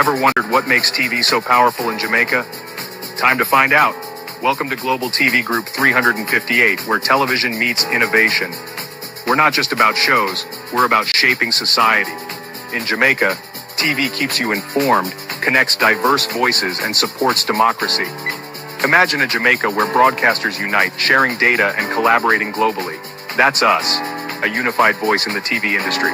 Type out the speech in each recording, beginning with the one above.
Ever wondered what makes TV so powerful in Jamaica? Time to find out. Welcome to Global TV Group 358, where television meets innovation. We're not just about shows, we're about shaping society. In Jamaica, TV keeps you informed, connects diverse voices, and supports democracy. Imagine a Jamaica where broadcasters unite, sharing data and collaborating globally. That's us, a unified voice in the TV industry.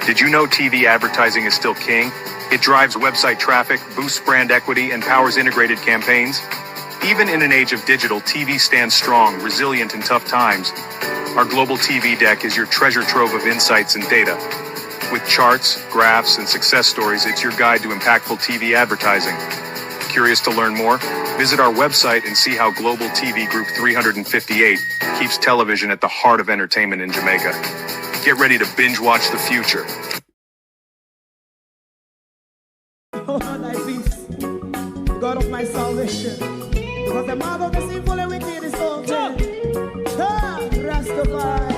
Did you know TV advertising is still king? It drives website traffic, boosts brand equity, and powers integrated campaigns. Even in an age of digital, TV stands strong, resilient in tough times. Our Global TV Deck is your treasure trove of insights and data. With charts, graphs, and success stories, it's your guide to impactful TV advertising. Curious to learn more? Visit our website and see how Global TV Group 358 keeps television at the heart of entertainment in Jamaica. Get ready to binge watch the future. Oh, thy peace, God of my salvation, because the mouth of the sinful and wicked is open. Rastafari.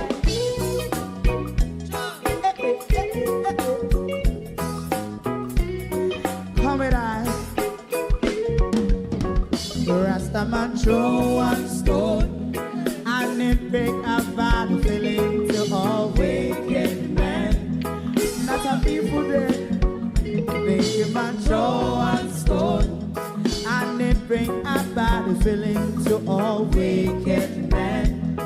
Come with I. Rastaman throw one stone, and it bring a bad feeling to all wicked men. Not a people there. Make a man throw one stone, and it bring a bad feeling to all wicked men.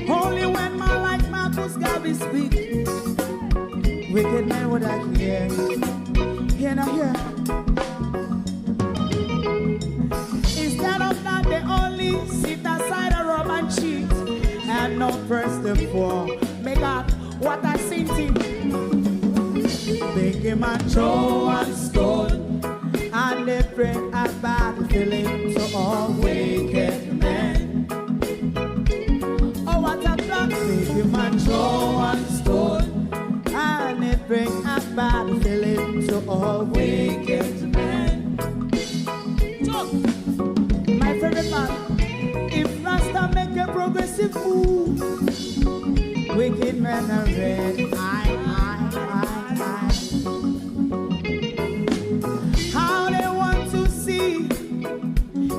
Only when man like Marcus Garvey speak, wicked men would I hear. Hear now hear. Instead of that, they only sit aside and rob and cheat, and not first and four. Make up what I seen to make him a throw one stone, and they bring a bad feeling to all wicked men. Oh, what a plan! Make him a throw one stone, and they bring a bad feeling to all wicked men. My favorite man, if Rasta make a progressive move, wicked men are red. How they want to see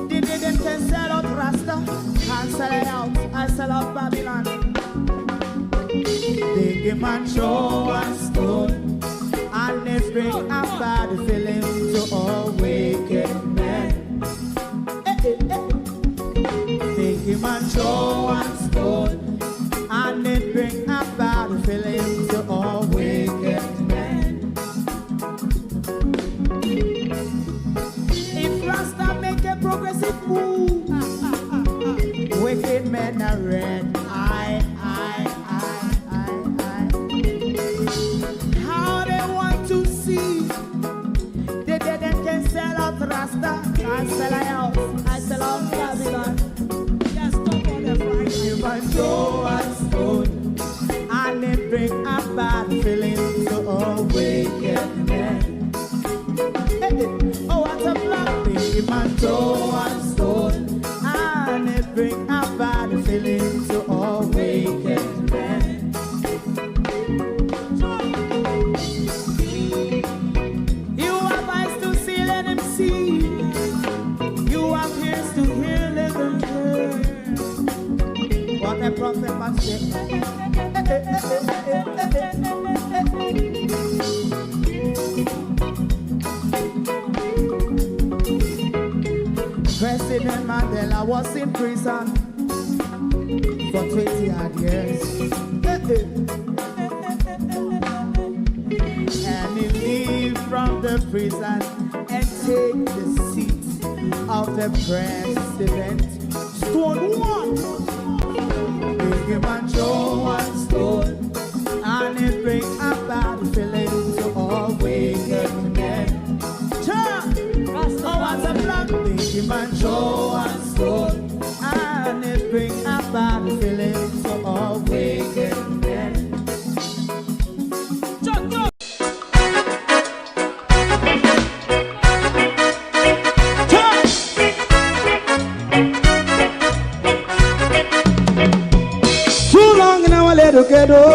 the day them can sell out Rasta and sell it out. I sell out Babylon. They give man throw one stone, and they bring a bad feeling to all wicked men. They give man throw one stone, and it bring a bad feeling to all wicked men. If Rasta make a progressive move, wicked men are red. How they want to see the dead and can sell out Rasta. I sell out, I sell out Babylon. Just stop on the price. You might throw a stone, and it bring a bad feeling to all wicked men. Oh, what a black thing. You might throw a stone, and it bring a bad feeling to all wicked men. You have eyes to see, let them see. You have ears to hear, let them hear. What a prophet must say. President Mandela was in prison for 20 odd years. And he leave from the prison and take the seat of the president. Stone one. Big him and throw one stone, and it bring a bad feeling to all wicked men. Oh, what's a black? Big him and throw one stone, and it bring a bad feeling to all wicked men. Too long in our little ghetto.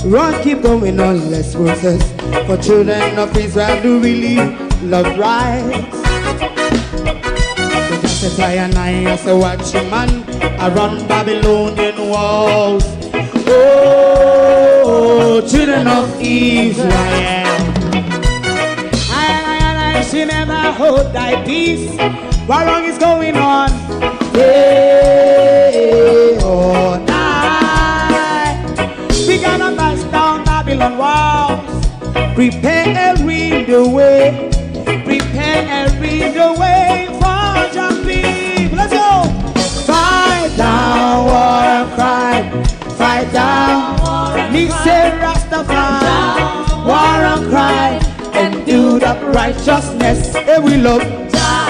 Run, keep going on, let's process. For children of Israel do really love rights. So just a try and I say watch him man around Babylonian walls. Oh, children of Israel. I she never hold thy peace. What wrong is going on? Hey, oh, night. We gonna bust down Babylon walls. Prepare and read the way. Prepare and read the way for your people. Let's go. Fight down war and crime. Fight down. Me say Rastafari. War and crime. And do that righteousness. And we love Jah.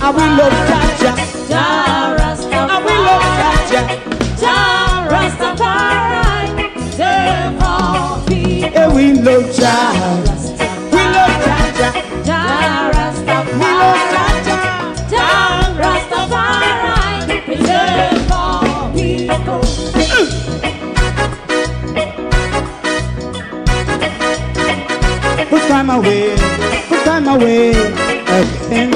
And we love Jah. Jah Rastafari. And we love Jah. Jah Rastafari. Save all people. And we love Jah. We love Jah. Jah Rastafari. We love Jah. Jah Rastafari. Save all people. Put time away again.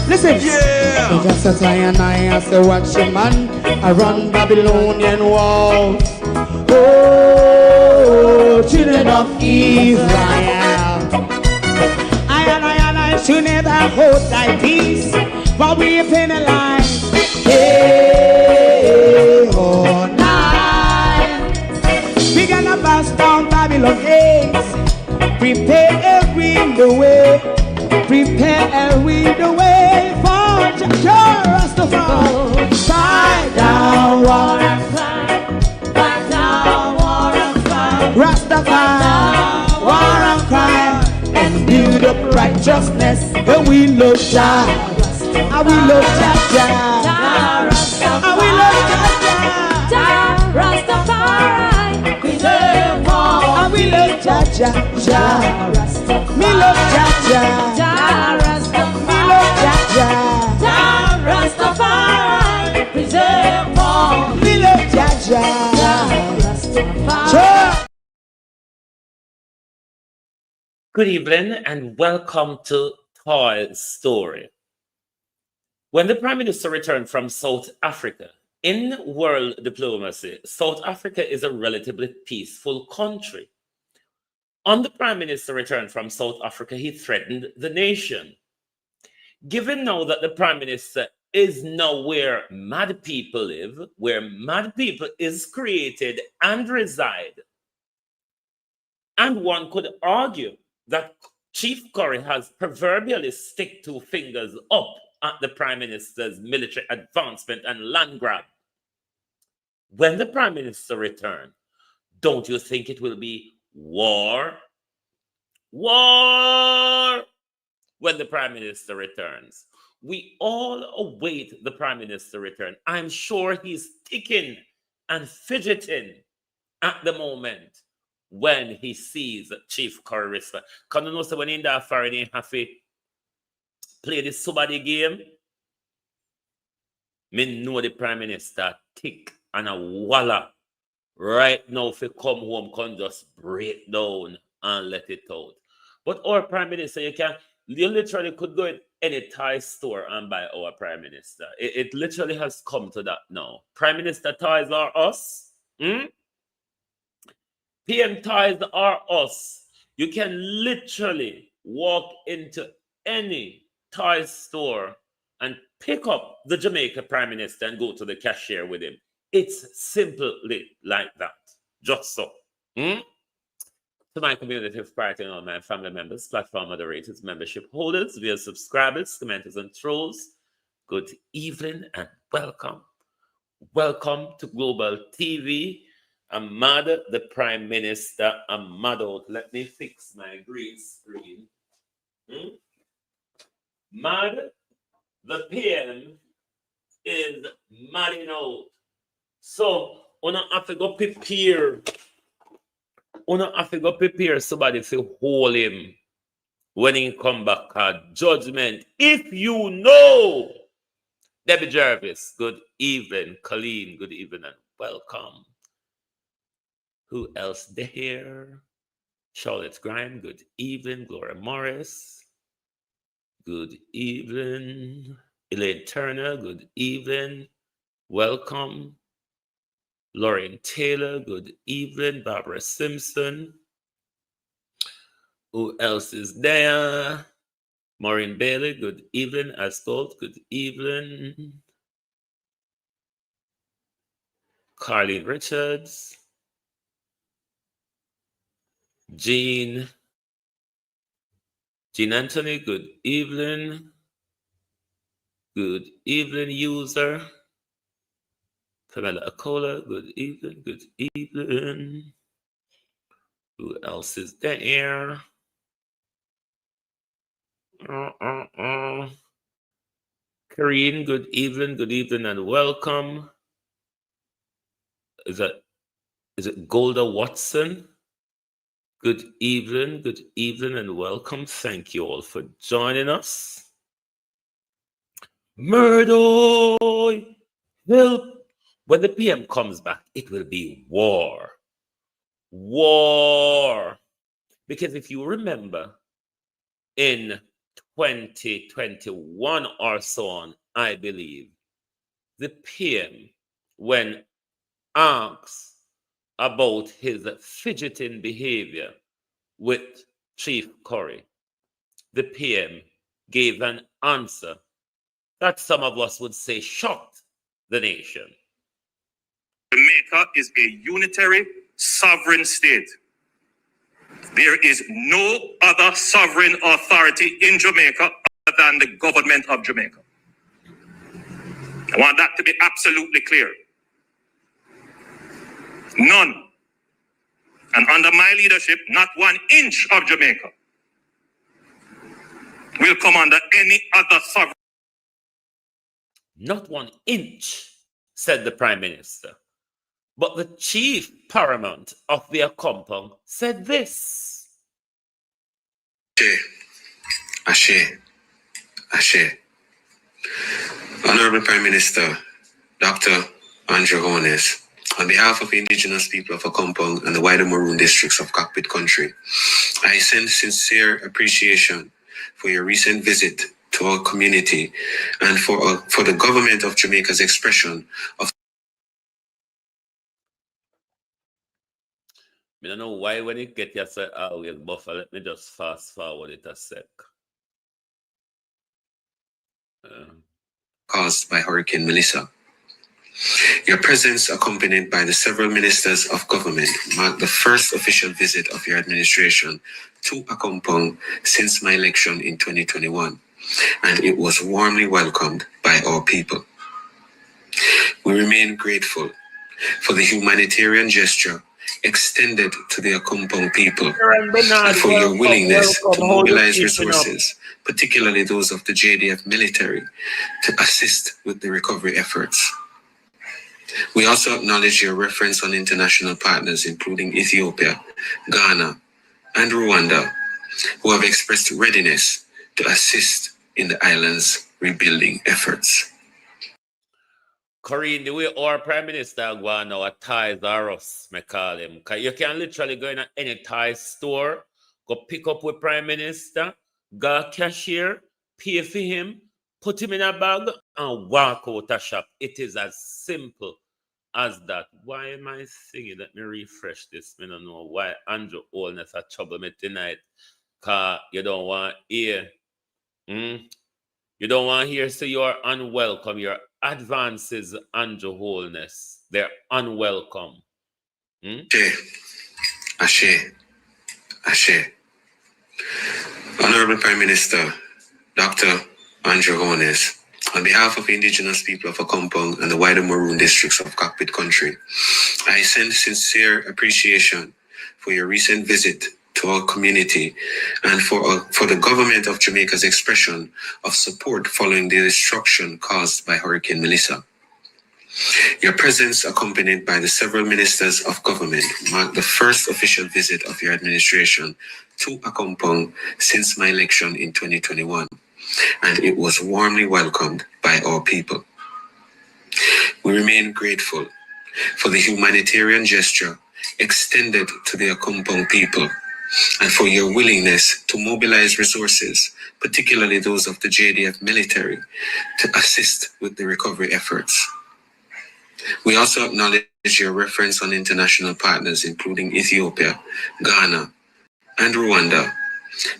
Listen, yeah. So just as I and I say watch a man around Babylonian walls. Oh, children of Israel. I and I should never hold thy peace, but we penalize. Hey, oh, night. We gonna bust down Babylon gates. Prepare and read the way. Prepare and read the way for Jah Rastafari. Fight down war and crime. Fight down war and crime. Rastafari, war and crime. And build up righteousness. And we love Jah. And we love Jah. Jah Rastafari. And we love Jah. Jah Rastafari. Preserve all. And we love Jah. Jah Rastafari. Me love Jah. Jah Rastafari. Me love Jah. Jah Rastafari. Preserve all. Me love Jah. Jah Rastafari. Good evening and welcome to Toy Story. When the Prime Minister returned from South Africa, in world diplomacy, South Africa is a relatively peaceful country. On the Prime Minister return from South Africa, he threatened the nation. Given now that the Prime Minister is now where mad people live, where mad people is created and reside, and one could argue that Chief Curry has proverbially stick two fingers up at the Prime Minister's military advancement and land grab. When the Prime Minister returns, don't you think it will be war? War! When the Prime Minister returns. We all await the Prime Minister return. I'm sure he's ticking and fidgeting at the moment when he sees Chief Curry. Can you know so when in that foreign he have to play the somebody game? Me know the Prime Minister tick and a walla right now if he come home can just break down and let it out. But our Prime Minister, you literally could go in any toy store and buy our Prime Minister. It literally has come to that now. Prime Minister toys are us. PM toys are us. You can literally walk into any toy store and pick up the Jamaica Prime Minister and go to the cashier with him. It's simply like that. Just so. To my community of party and all my family members, platform moderators, membership holders, via subscribers, commenters, and trolls, good evening and welcome. Welcome to Global TV. I'm mad at the Prime Minister. I'm mad out. Let me fix my green screen. Mad. The PM is madding out. So, we have to go prepare. We have to go prepare somebody to hold him when he come back at judgment. If you know, Debbie Jarvis, good evening. Colleen, good evening and welcome. Who else there? Charlotte Grime, good evening. Gloria Morris, good evening. Elaine Turner, good evening. Welcome. Lauren Taylor, good evening. Barbara Simpson. Who else is there? Maureen Bailey, good evening. Ascot, good evening. Carlene Richards. Jean Anthony, good evening. Good evening, user. Pamela Acola, good evening. Good evening. Who else is there? Karine, good evening, and welcome. Is it Golda Watson? Good evening, and welcome. Thank you all for joining us. Murdoch, help. When the PM comes back, it will be war. War. Because if you remember, in 2021 or so on, I believe, the PM, when asked about his fidgeting behavior with Chief Curry, the PM gave an answer that some of us would say shocked the nation. Jamaica is a unitary, sovereign state. There is no other sovereign authority in Jamaica other than the government of Jamaica. I want that to be absolutely clear. None. And under my leadership, not 1 inch of Jamaica will come under any other sovereign. Not 1 inch, said the Prime Minister. But the chief paramount of their compound said this. Ashe. Honorable Prime Minister, Dr. Andrew HOLNESS, on behalf of the indigenous people of Akompong and the wider Maroon districts of Cockpit Country, I send sincere appreciation for your recent visit to our community and for the government of Jamaica's expression of. I don't know why when it get you say always buffer, let me just fast forward it a sec. Caused by Hurricane Melissa. Your presence, accompanied by the several ministers of government, marked the first official visit of your administration to Akompong since my election in 2021, and it was warmly welcomed by our people. We remain grateful for the humanitarian gesture extended to the Akompong people and for your willingness to mobilize resources, particularly those of the JDF military, to assist with the recovery efforts. We also acknowledge your reference on international partners, including Ethiopia, Ghana, and Rwanda, who have expressed readiness to assist in the island's rebuilding efforts. Corinne, the way our Prime Minister go on now, Ties R Us, me call him. You can literally go in any Thai store, go pick up with Prime Minister, go cashier, pay for him, put him in a bag, and walk out a shop. It is as simple as that. Why am I singing? Let me refresh this. I don't know why Andrew Holness had trouble me tonight. Because you don't want to hear. You don't want to hear, so you're unwelcome. Your advances, Andrew Holness, they're unwelcome. Ashe. Honorable Prime Minister, Dr. Andrew HOLNESS, on behalf of the indigenous people of Akompong and the wider Maroon districts of Cockpit Country, I send sincere appreciation for your recent visit to our community and for the government of Jamaica's expression of support following the destruction caused by Hurricane Melissa. Your presence, accompanied by the several ministers of government, marked the first official visit of your administration to Akompong since my election in 2021, and it was warmly welcomed by our people. We remain grateful for the humanitarian gesture extended to the Akompong people, and for your willingness to mobilize resources, particularly those of the JDF military, to assist with the recovery efforts. We also acknowledge your reference on international partners, including Ethiopia, Ghana, and Rwanda,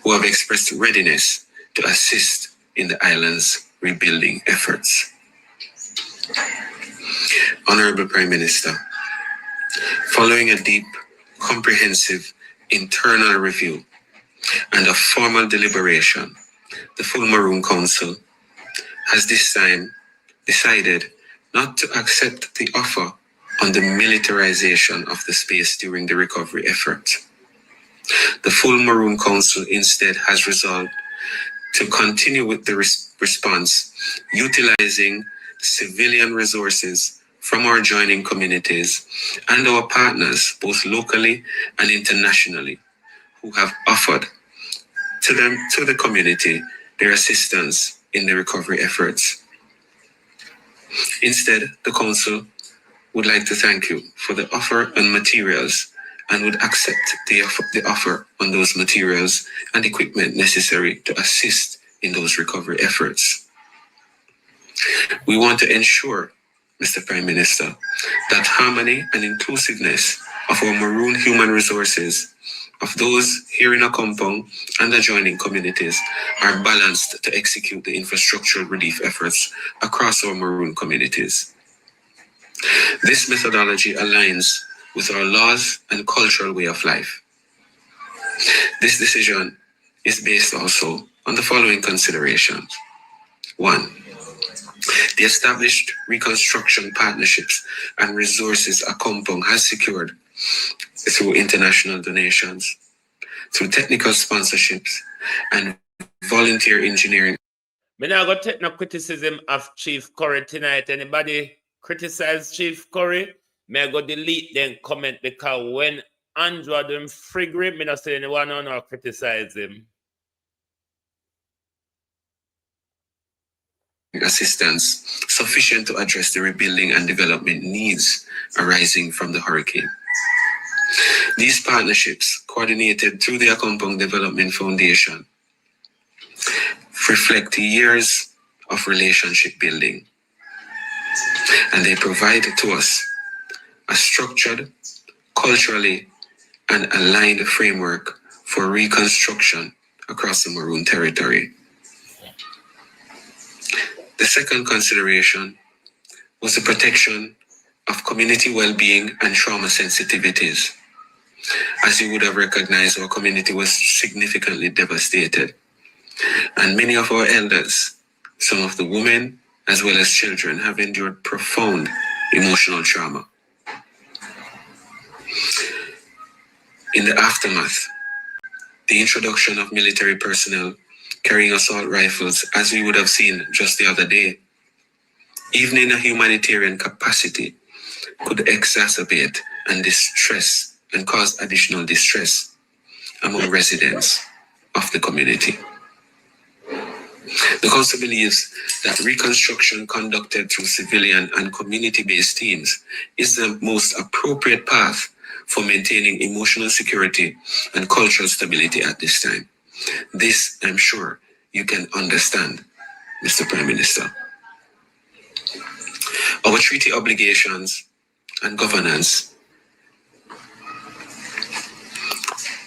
who have expressed readiness to assist in the island's rebuilding efforts. Honorable Prime Minister, following a deep, comprehensive internal review and a formal deliberation, the full Maroon Council has this time decided not to accept the offer on the militarization of the space during the recovery effort. The full Maroon Council instead has resolved to continue with the response, utilizing civilian resources from our joining communities and our partners, both locally and internationally, who have offered to the community their assistance in the recovery efforts. Instead, the Council would like to thank you for the offer and materials and would accept the offer on those materials and equipment necessary to assist in those recovery efforts. We want to ensure, Mr. Prime Minister, that harmony and inclusiveness of our Maroon human resources, of those here in Akompong and adjoining communities, are balanced to execute the infrastructural relief efforts across our Maroon communities. This methodology aligns with our laws and cultural way of life. This decision is based also on the following considerations. 1. The established reconstruction partnerships and resources Akompong has secured through international donations, through technical sponsorships, and volunteer engineering. Me now go take no criticism of Chief Curry tonight. Anybody criticize Chief Curry? May I go delete them comment, because when Andrew them frigate, me not say anyone on or criticize him. Assistance sufficient to address the rebuilding and development needs arising from the hurricane. These partnerships, coordinated through the Akompong Development Foundation, reflect years of relationship building, and they provide to us a structured, culturally and aligned framework for reconstruction across the Maroon territory. The second consideration was the protection of community well-being and trauma sensitivities. As you would have recognized, our community was significantly devastated, and many of our elders, some of the women as well as children, have endured profound emotional trauma. In the aftermath, the introduction of military personnel carrying assault rifles, as we would have seen just the other day, even in a humanitarian capacity, could exacerbate and distress and cause additional distress among residents of the community. The Council believes that reconstruction conducted through civilian and community-based teams is the most appropriate path for maintaining emotional security and cultural stability at this time. This, I'm sure, you can understand, Mr. Prime Minister. Our treaty obligations and governance.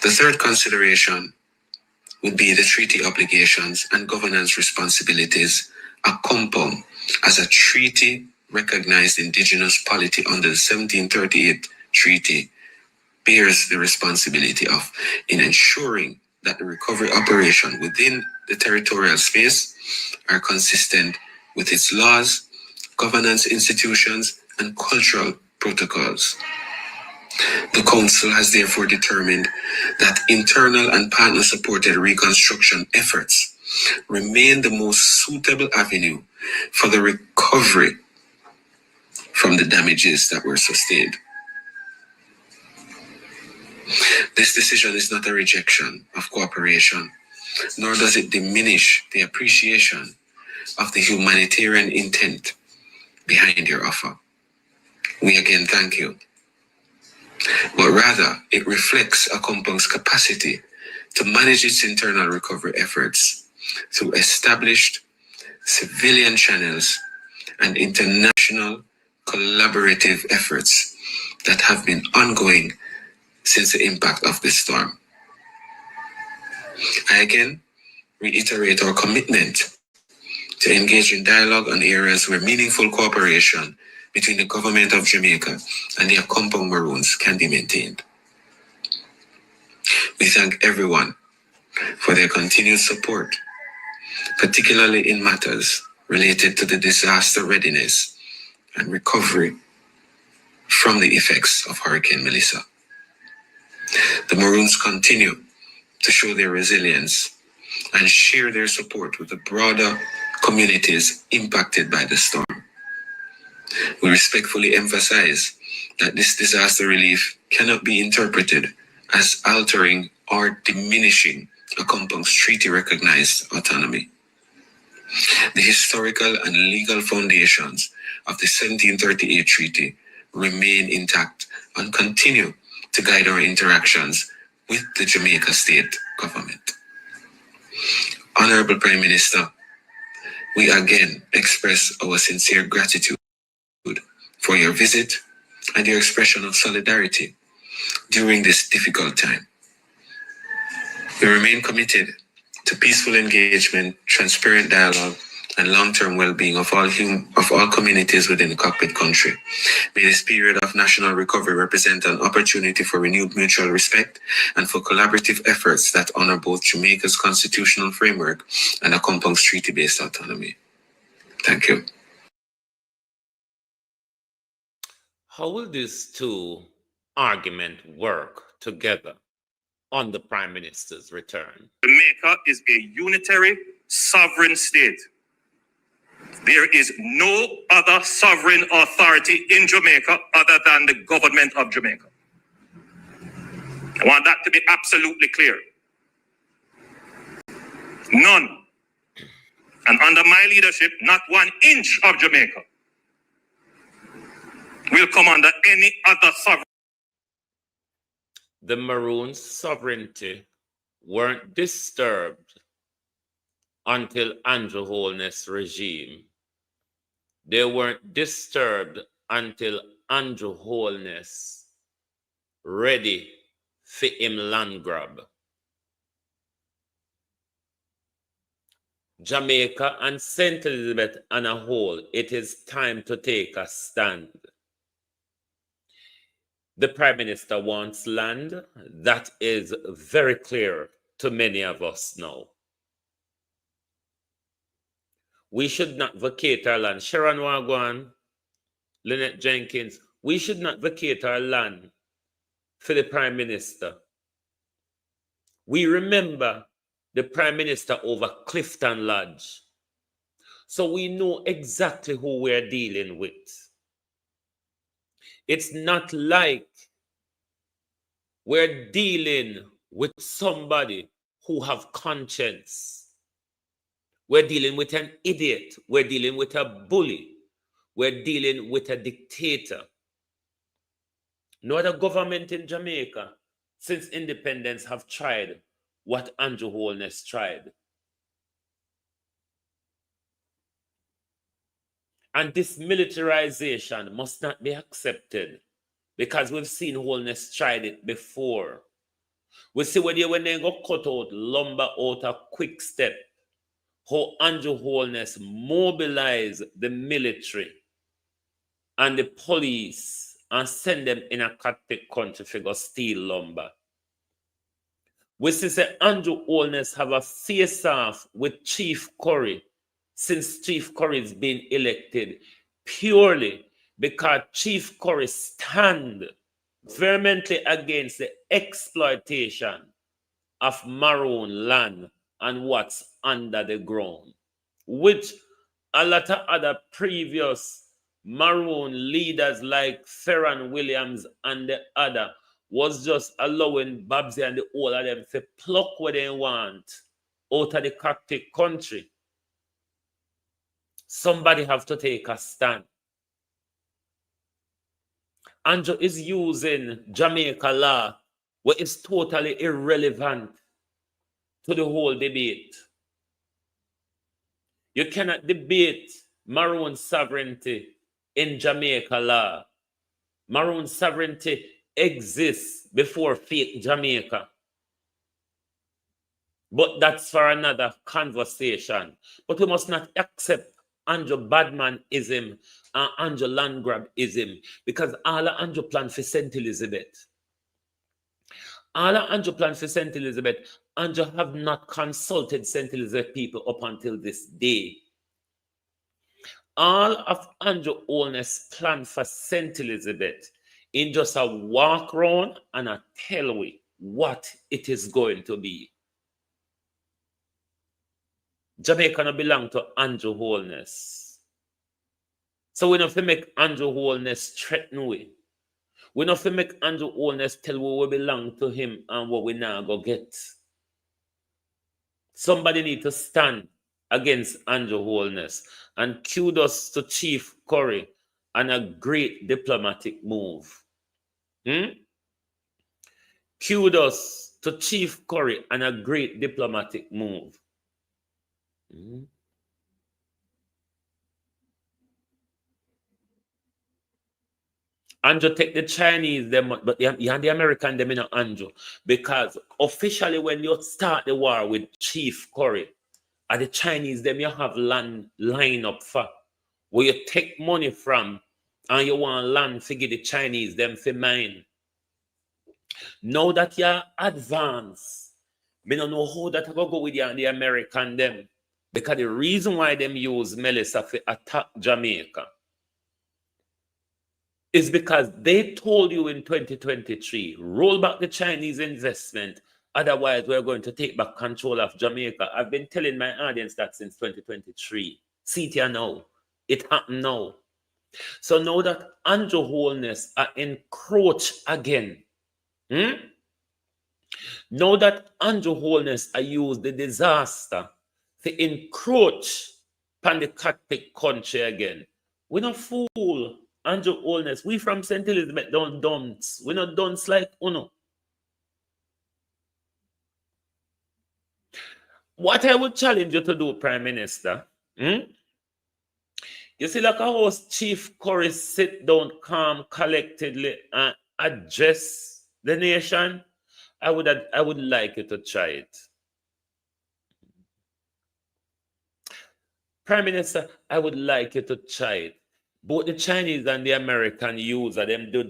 The third consideration would be the treaty obligations and governance responsibilities Akompong, as a treaty recognized indigenous polity under the 1738 treaty, bears the responsibility of in ensuring that the recovery operation within the territorial space are consistent with its laws, governance institutions, and cultural protocols. The Council has therefore determined that internal and partner-supported reconstruction efforts remain the most suitable avenue for the recovery from the damages that were sustained. This decision is not a rejection of cooperation, nor does it diminish the appreciation of the humanitarian intent behind your offer. We again thank you. but rather it reflects Akompong's capacity to manage its internal recovery efforts through established civilian channels and international collaborative efforts that have been ongoing since the impact of the storm. I again reiterate our commitment to engage in dialogue on areas where meaningful cooperation between the government of Jamaica and the Akompong Maroons can be maintained. We thank everyone for their continued support, particularly in matters related to the disaster readiness and recovery from the effects of Hurricane Melissa. The Maroons continue to show their resilience and share their support with the broader communities impacted by the storm. We respectfully emphasize that this disaster relief cannot be interpreted as altering or diminishing Akompong's treaty-recognized autonomy. The historical and legal foundations of the 1738 treaty remain intact and continue to guide our interactions with the Jamaica state government. Honorable Prime Minister, we again express our sincere gratitude for your visit and your expression of solidarity during this difficult time. We remain committed to peaceful engagement, transparent dialogue, and long-term well-being of all communities within the cockpit country. May this period of national recovery represent an opportunity for renewed mutual respect and for collaborative efforts that honor both Jamaica's constitutional framework and Akompong's treaty-based autonomy. Thank you. How will these two arguments work together on the Prime Minister's return? Jamaica is a unitary, sovereign state. There is no other sovereign authority in Jamaica other than the government of Jamaica. I want that to be absolutely clear. None. And under my leadership, not 1 inch of Jamaica will come under any other sovereign. The Maroons' sovereignty weren't disturbed until Andrew Holness' regime. They weren't disturbed until Andrew Holness ready for him land grab. Jamaica and St. Elizabeth on a whole, it is time to take a stand. The Prime Minister wants land. That is very clear to many of us now. We should not vacate our land. Sharon Wagwan, Lynette Jenkins, we should not vacate our land for the Prime Minister. We remember the Prime Minister over Clifton Lodge. So we know exactly who we're dealing with. It's not like we're dealing with somebody who have conscience. We're dealing with an idiot. We're dealing with a bully. We're dealing with a dictator. No other government in Jamaica since independence have tried what Andrew Holness tried. And this militarization must not be accepted because we've seen Holness tried it before. We see when they go cut out lumber out a quick step, how Andrew Holness mobilized the military and the police and send them in a Catholic country to go steal lumber. We see say Andrew Holness have a face-off with Chief Curry since Chief Curry has been elected purely because Chief Curry stand vehemently against the exploitation of Maroon land and what's under the ground, which a lot of other previous Maroon leaders like Ferran Williams and the other was just allowing Babsy and the all of them to pluck what they want out of the Coptic country. Somebody have to take a stand. Andrew is using Jamaica law, which is totally irrelevant to the whole debate. You cannot debate Maroon sovereignty in Jamaica law. Maroon sovereignty exists before fake Jamaica. But that's for another conversation. But we must not accept Andrew Badmanism and Andrew Landgrabism, because all of Andrew plan for St. Elizabeth. All of Andrew plan for St. Elizabeth, Andrew have not consulted St. Elizabeth people up until this day. All of Andrew Holness plan for St. Elizabeth in just a walk round and a tell we what it is going to be. Jamaica no belong to Andrew Holness. So we don't have to make Andrew Holness threaten we. We don't have to make Andrew Holness tell we belong to him and what we now go get. Somebody need to stand against Andrew Holness. And kudos to Chief Curry and a great diplomatic move. Kudos to Chief Curry and a great diplomatic move. Andrew take the Chinese, them, but you and the American, them in Andrew. Because officially, when you start the war with Chief Curry, and the Chinese, them you have land line up for, where you take money from, and you want land to give the Chinese, them for mine. Now that you're advanced, me don't know how that will go with you and the American, them. Because the reason why them use Melissa to attack Jamaica is because they told you in 2023, roll back the Chinese investment, otherwise we're going to take back control of Jamaica. I've been telling my audience that since 2023. See it here now. It happened now. So now that Andrew Holness are encroach again, now that Andrew Holness are used the disaster to encroach upon the Catholic country again, we not fool Andrew Holness. We from St. Elizabeth don't dunce. We not dunce like Uno. What I would challenge you to do, Prime Minister, you see, like how Chief Curry sit down calm, collectedly, and address the nation, I would like you to try it. Prime Minister, I would like you to try it. Both the Chinese and the American user them do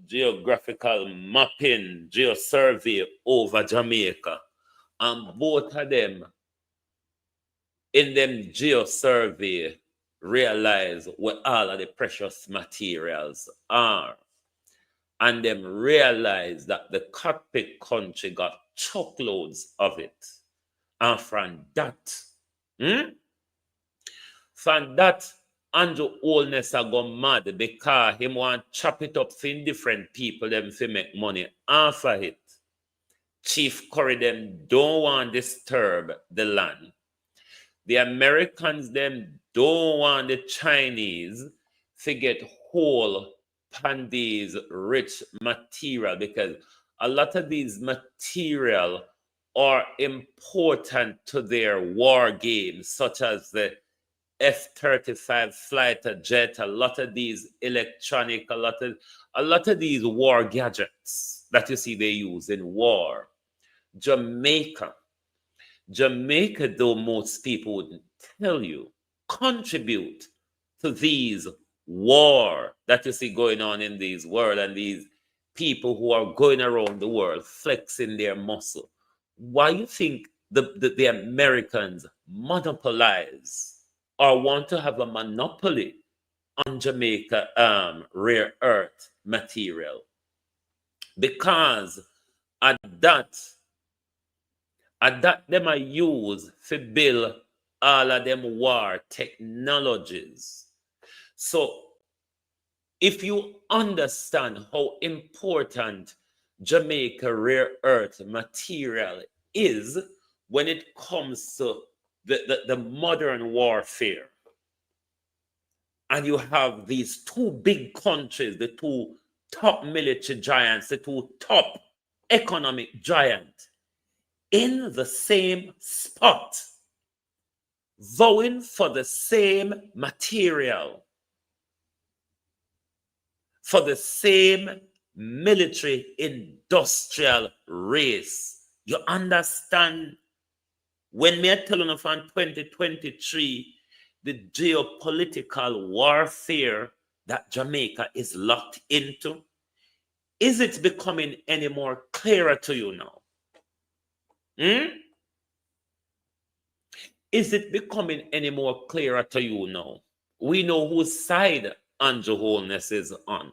geographical mapping, geo-survey over Jamaica. And both of them, in them geo-survey, realize where all of the precious materials are. And them realize that the Catholic country got truckloads of it. And from that, Andrew Holness a go mad because him want chop it up for different people them to make money off of it. Chief Curry them don't want disturb the land. The Americans them don't want the Chinese to get whole on these rich material, because a lot of these material are important to their war games, such as the F-35 fighter jet, a lot of these electronic, a lot of these war gadgets that you see they use in war. Jamaica, though most people wouldn't tell you, contribute to these war that you see going on in this world, and these people who are going around the world flexing their muscle. Why you think the Americans monopolize or want to have a monopoly on Jamaica rare earth material? Because at that them are used to build all of them war technologies. So if you understand how important Jamaica rare earth material is when it comes to the modern warfare, and you have these two big countries, the two top military giants, the two top economic giants, in the same spot, vowing for the same material, for the same military industrial race. You understand? When me tell you from 2023, the geopolitical warfare that Jamaica is locked into, is it becoming any more clearer to you now? Is it becoming any more clearer to you now? We know whose side Andrew Holness is on.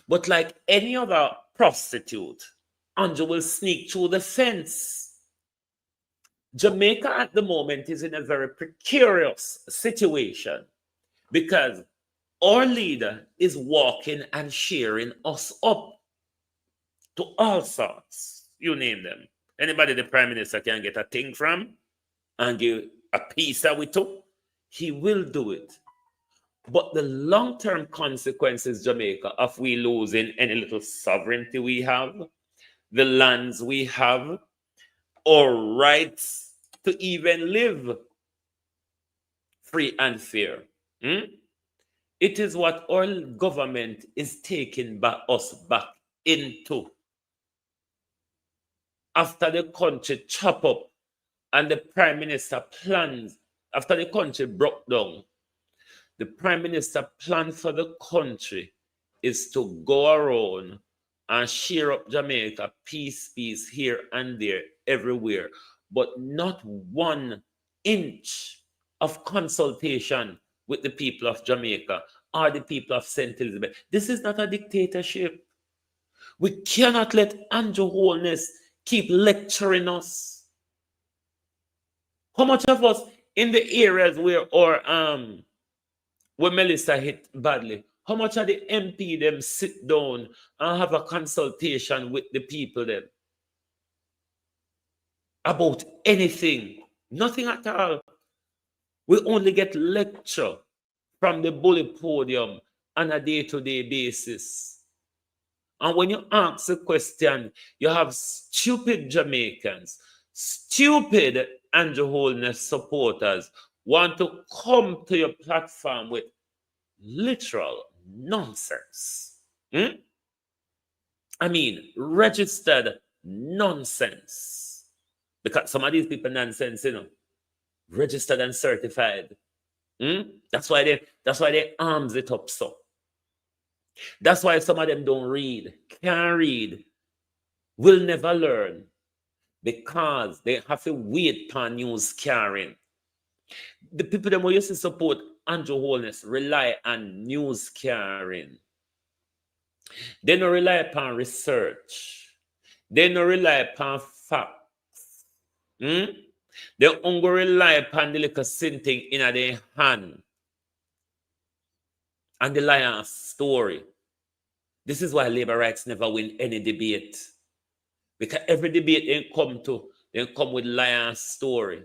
But like any other prostitute, Andrew will sneak through the fence. Jamaica at the moment is in a very precarious situation because our leader is walking and cheering us up to all sorts. You name them. Anybody the prime minister can get a thing from and give a piece of it to, he will do it. But the long-term consequences, Jamaica, of we losing any little sovereignty we have, the lands we have, or rights to even live free and fair. It is what our government is taking us back into. After the country chop up and the prime minister plans, after the country broke down, the prime minister plan for the country is to go around and share up Jamaica, piece here and there, everywhere, but not 1 inch of consultation with the people of Jamaica or the people of St. Elizabeth. This is not a dictatorship. We cannot let Andrew Holness keep lecturing us. How much of us in the areas where Melissa hit badly, how much of the MP them sit down and have a consultation with the people then about anything? Nothing at all. We only get lecture from the bully podium on a day-to-day basis. And when you ask the question, you have stupid Jamaicans, stupid Andrew Holness supporters want to come to your platform with literal nonsense. I mean, registered nonsense. Because some of these people nonsense, registered and certified. That's why they arms it up so. That's why some of them don't read, can't read, will never learn, because they have to wait for news carrying. The people that used to support Andrew Holness rely on news carrying. They don't rely upon research. They don't rely upon facts. They only rely upon the little thing in their hand and the lion's story. This is why labor rights never win any debate. Because every debate they come with lion's story.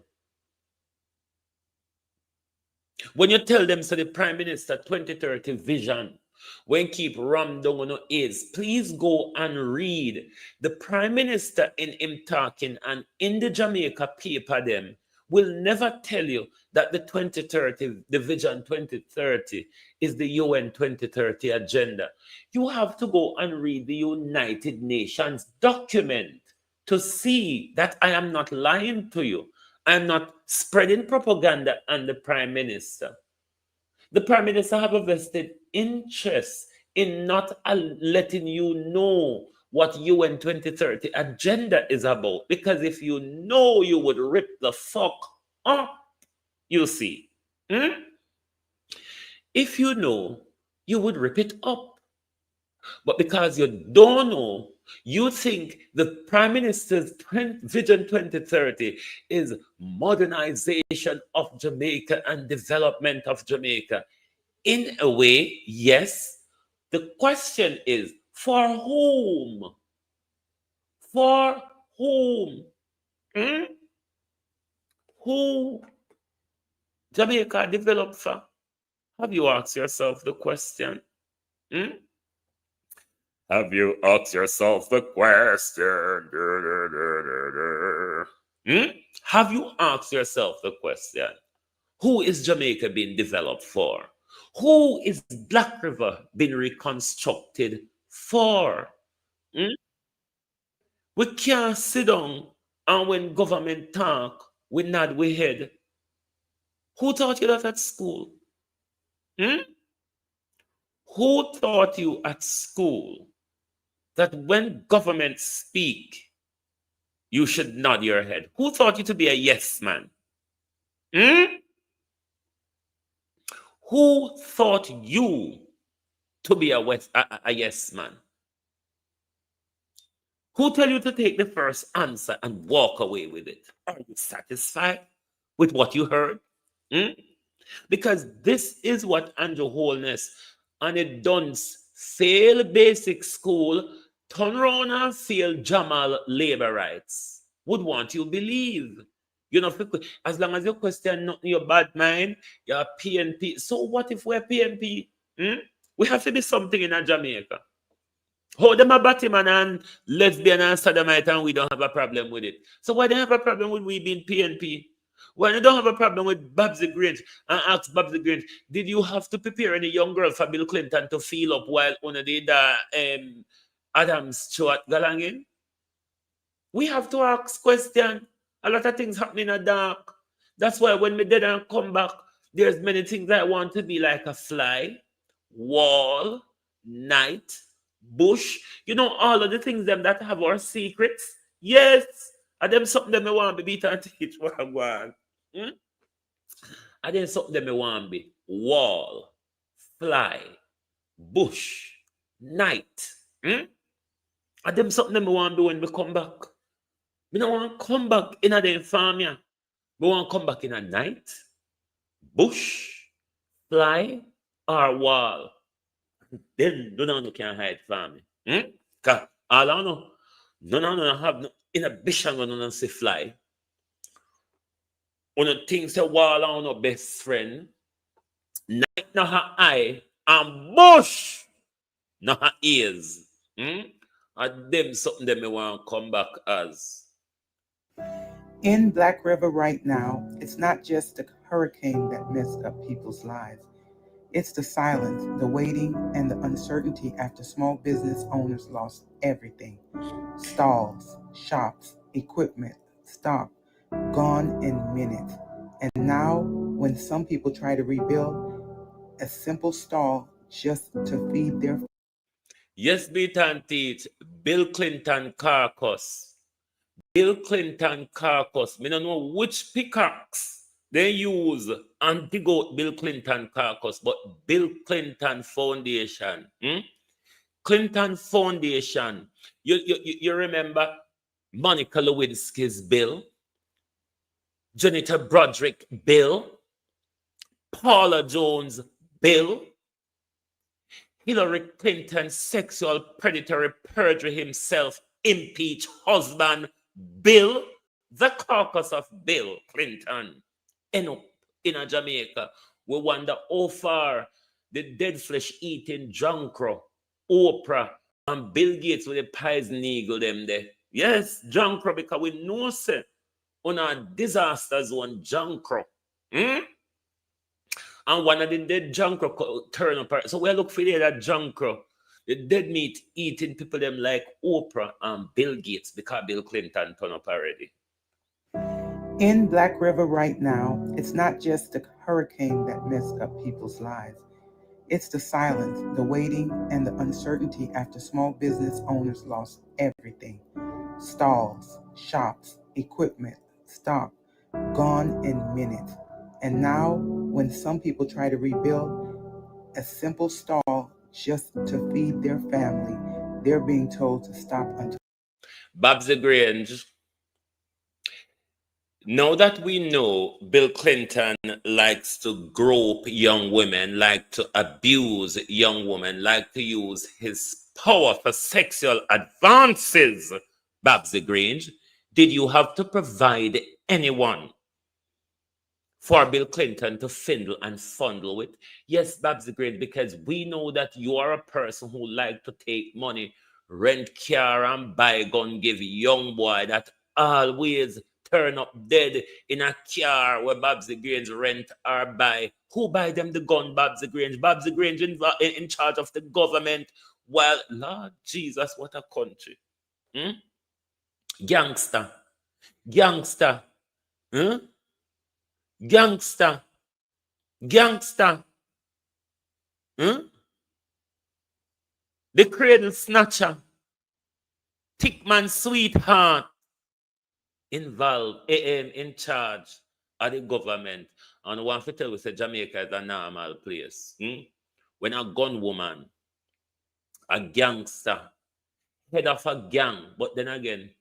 When you tell them, so the Prime Minister 2030 vision, when keep ram down on AIDS, please go and read the Prime Minister in him talking and in the Jamaica paper them will never tell you that the 2030, the Vision 2030 is the UN 2030 agenda. You have to go and read the United Nations document to see that I am not lying to you. I am not spreading propaganda on the Prime Minister. The Prime Minister have a vested interest in not letting you know what UN 2030 agenda is about. Because if you know, you would rip the fuck up, you see. If you know, you would rip it up. But because you don't know, you think the Prime Minister's Vision 2030 is modernization of Jamaica and development of Jamaica. In a way, yes. The question is, for whom? For whom? Who Jamaica developed for? Have you asked yourself the question? Have you asked yourself the question? Have you asked yourself the question? Who is Jamaica being developed for? Who is Black River being reconstructed for? Hmm? We can't sit down and when government talk, we nod we head. Who taught you that at school? Hmm? Who taught you at school that when government speak, you should nod your head? Who taught you to be a yes man? Hmm? Who taught you to be a yes man? Who tell you to take the first answer and walk away with it? Are you satisfied with what you heard? Hmm? Because this is what Andrew Holness and it done fail basic school, turn around and fail Jamal labor rights. Would want you believe. You know, as long as you question not your bad mind, you're PNP. So what if we're PNP? Hmm? We have to be something in a Jamaica. How them a Batman and lesbian and sodomite and we don't have a problem with it. So why they have a problem with we being PNP? Why they don't have a problem with Babsy Grange and ask Babsy Grange, did you have to prepare any young girl for Bill Clinton to feel up while one of the Adam Stewart galangin? We have to ask question. A lot of things happening in the dark. That's why when me dead and come back, there's many things I want to be like a fly, wall, night, bush. You know, all of the things them that have our secrets. Yes. And them something them I want to be beat and teach what I want. Hmm? And then something them I want to be wall, fly, bush, night. Hmm? And them something them I want to do when we come back. We don't want to come back in a farm. Yeah. We want to come back in a night, bush, fly, or wall. Then no one can hide from me. Because all I know, no have no inhibition when no say fly. One things a wall on no best friend. Night no her eye and bush no her ears. And them something them me want to come back as. In Black River right now, it's not just the hurricane that messed up people's lives. It's the silence, the waiting, and the uncertainty after small business owners lost everything. Stalls, shops, equipment, stock, gone in minutes. And now, when some people try to rebuild, a simple stall just to feed their... Yes, beat and teach. Bill Clinton carcass. Bill Clinton carcass. Me don't know which pickaxe they use and dig out Bill Clinton carcass, but Bill Clinton Foundation. Clinton Foundation. You remember Monica Lewinsky's bill, Janita Broderick bill, Paula Jones bill, Hillary Clinton sexual predatory perjury himself impeach husband bill, the caucus of Bill Clinton end up in a Jamaica. We wonder how far the dead flesh eating Junkro, Oprah, and Bill Gates with the poison eagle them there. Yes, Junkro, because we know say on a disaster zone Junkro. And one of the dead Junkro turn up. So we look for that Junkro. The dead meat eating people them like Oprah and Bill Gates because Bill Clinton turned up already. In Black River right now, it's not just the hurricane that messed up people's lives. It's the silence, the waiting, and the uncertainty after small business owners lost everything. Stalls, shops, equipment, stock, gone in minutes. And now, when some people try to rebuild, a simple stall just to feed their family, they're being told to stop until... Babsy Grange, now that we know Bill Clinton likes to grope young women, like to abuse young women, like to use his power for sexual advances, Babsy Grange, did you have to provide anyone for Bill Clinton to findle and fondle with? Yes, Babs the Great, because we know that you are a person who like to take money, rent car and buy gun, give young boy that always turn up dead in a car where Babs the Grange rent or buy. Who buy them the gun, Babs the Grange? Babs the Grange in charge of the government. Well, Lord Jesus, what a country. Gangster. Gangster. Huh? Gangster. Gangster. The cradle snatcher. Tickman sweetheart. Involved, in charge of the government. And I want to tell you, say Jamaica is a normal place. When a gun woman, a gangster, head of a gang, but then again,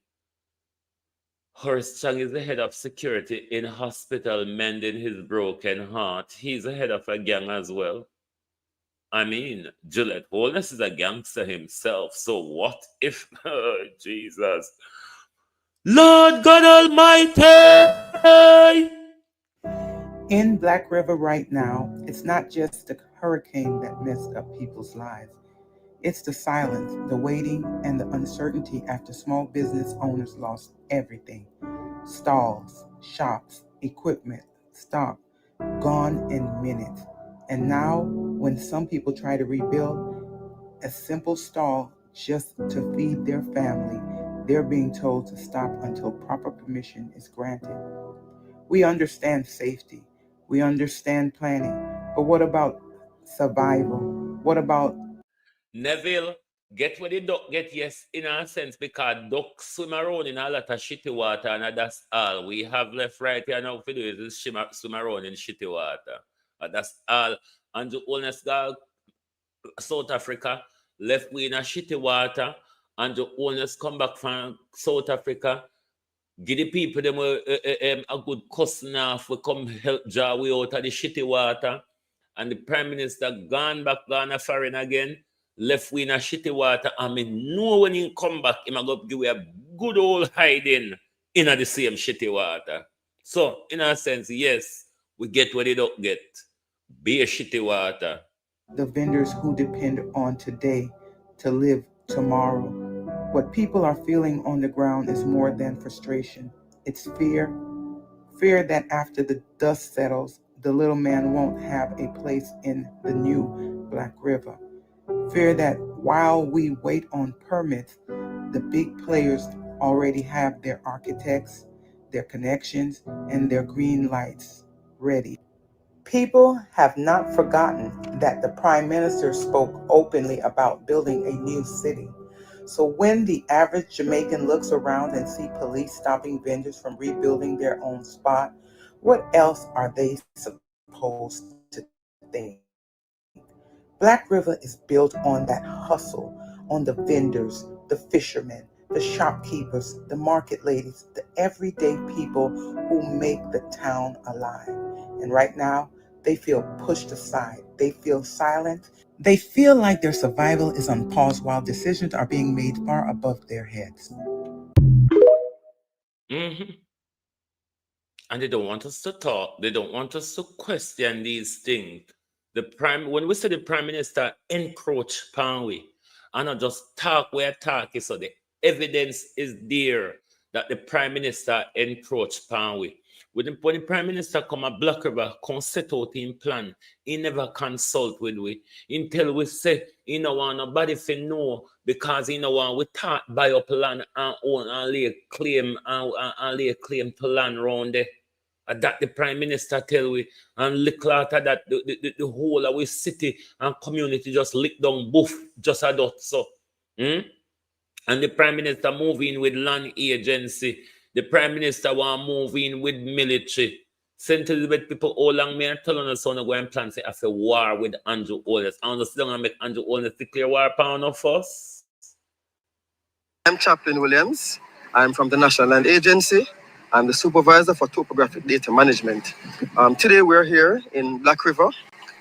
Horace Chang is the head of security in hospital mending his broken heart. He's the head of a gang as well. I mean, Gillette Holness is a gangster himself. So what if, oh, Jesus, Lord God Almighty! In Black River right now, it's not just the hurricane that messed up people's lives. It's the silence, the waiting, and the uncertainty after small business owners lost everything. Stalls, shops, equipment, stock, gone in minutes. And now, when some people try to rebuild a simple stall just to feed their family, they're being told to stop until proper permission is granted. We understand safety. We understand planning. But what about survival? What about Neville, get what the duck get, yes, in a sense, because duck swim around in a lot of shitty water, and that's all we have left right here now to do is swim around in shitty water. That's all. And the honest girl, South Africa, left we in a shitty water, and the owners come back from South Africa, give the people them a good cussing off, we come help draw we out of the shitty water, and the Prime Minister gone a foreign again, left we in a shitty water. I mean, no when he come back, he might go give we a good old hiding in the same shitty water. So, in a sense, yes, we get what they don't get. Be a shitty water. the vendors who depend on today to live tomorrow? What people are feeling on the ground is more than frustration. It's fear. Fear that after the dust settles, the little man won't have a place in the new Black River. Fear that while we wait on permits, the big players already have their architects, their connections, and their green lights ready. People have not forgotten that the Prime Minister spoke openly about building a new city. So when the average Jamaican looks around and see police stopping vendors from rebuilding their own spot, what else are they supposed to think? Black River is built on that hustle, on the vendors, the fishermen, the shopkeepers, the market ladies, the everyday people who make the town alive. And right now, they feel pushed aside. They feel silent. They feel like their survival is on pause while decisions are being made far above their heads. And they don't want us to talk. They don't want us to question these things. When we say the Prime Minister encroach upon we, and not just talk where talk is, so the evidence is there that the Prime Minister encroach upon we. When the Prime Minister come at Black River, come set out in plan, he never consult with we. Until we say, he no want nobody to know, because he no want we talk buy up land and own and lay claim to land around there. That the Prime Minister tell we, and little after that, the whole of our city and community just lick down boof, just a dot so. And the Prime Minister move in with land agency. The Prime Minister want move in with military. St. Elizabeth people all long me and telling us on the go and plan say after war with Andrew Holness. I understand and make Andrew Holness declare war upon of us. I'm Chaplain Williams. I'm from the National Land Agency. I'm the supervisor for topographic data management. Today we're here in Black River,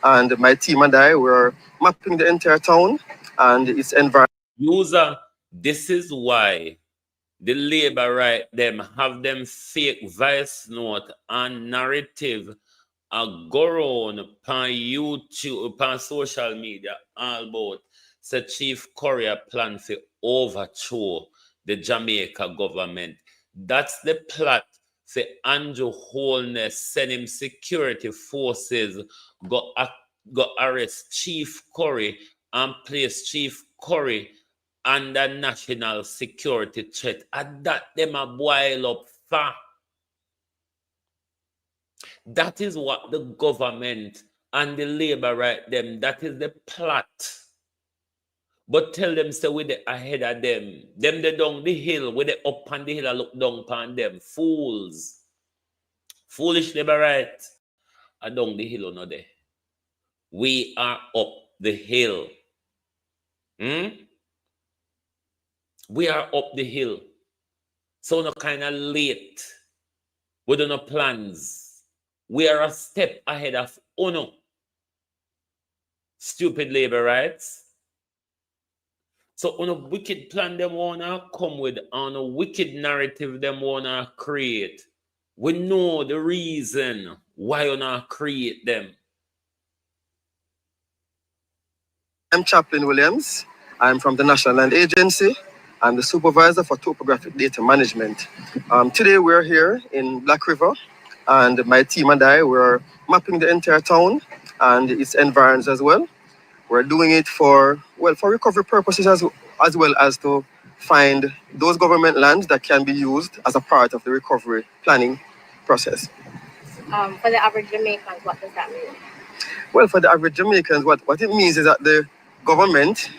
and my team and I were mapping the entire town and its environment. User, this is why the labor right them have them fake voice note and narrative go around on YouTube, on social media, all about say Chief Korea plan to overthrow the Jamaica government. That's the plot for Andrew Holness send him security forces go arrest Chief Curry and place Chief Curry under national security threat. And that them a boil up far. That is what the government and the labor right them, that is the plot. But tell them stay with the ahead of them. Them they down the hill, with the up on the hill and look down upon them. Fools. Foolish labor right. And down the hill or not there. We are up the hill. We are up the hill. So no kind of late. We don't know plans. We are a step ahead of Uno. Stupid labor rights. So on a wicked plan them wanna come with, on a wicked narrative them wanna create. We know the reason why you not create them. I'm Chaplain Williams. I'm from the National Land Agency. I'm the supervisor for topographic data management. Today we're here in Black River, and my team and I were mapping the entire town and its environs as well. We're doing it for recovery purposes as well as to find those government lands that can be used as a part of the recovery planning process. For the average Jamaicans, what does that mean? Well, for the average Jamaicans, what it means is that the government,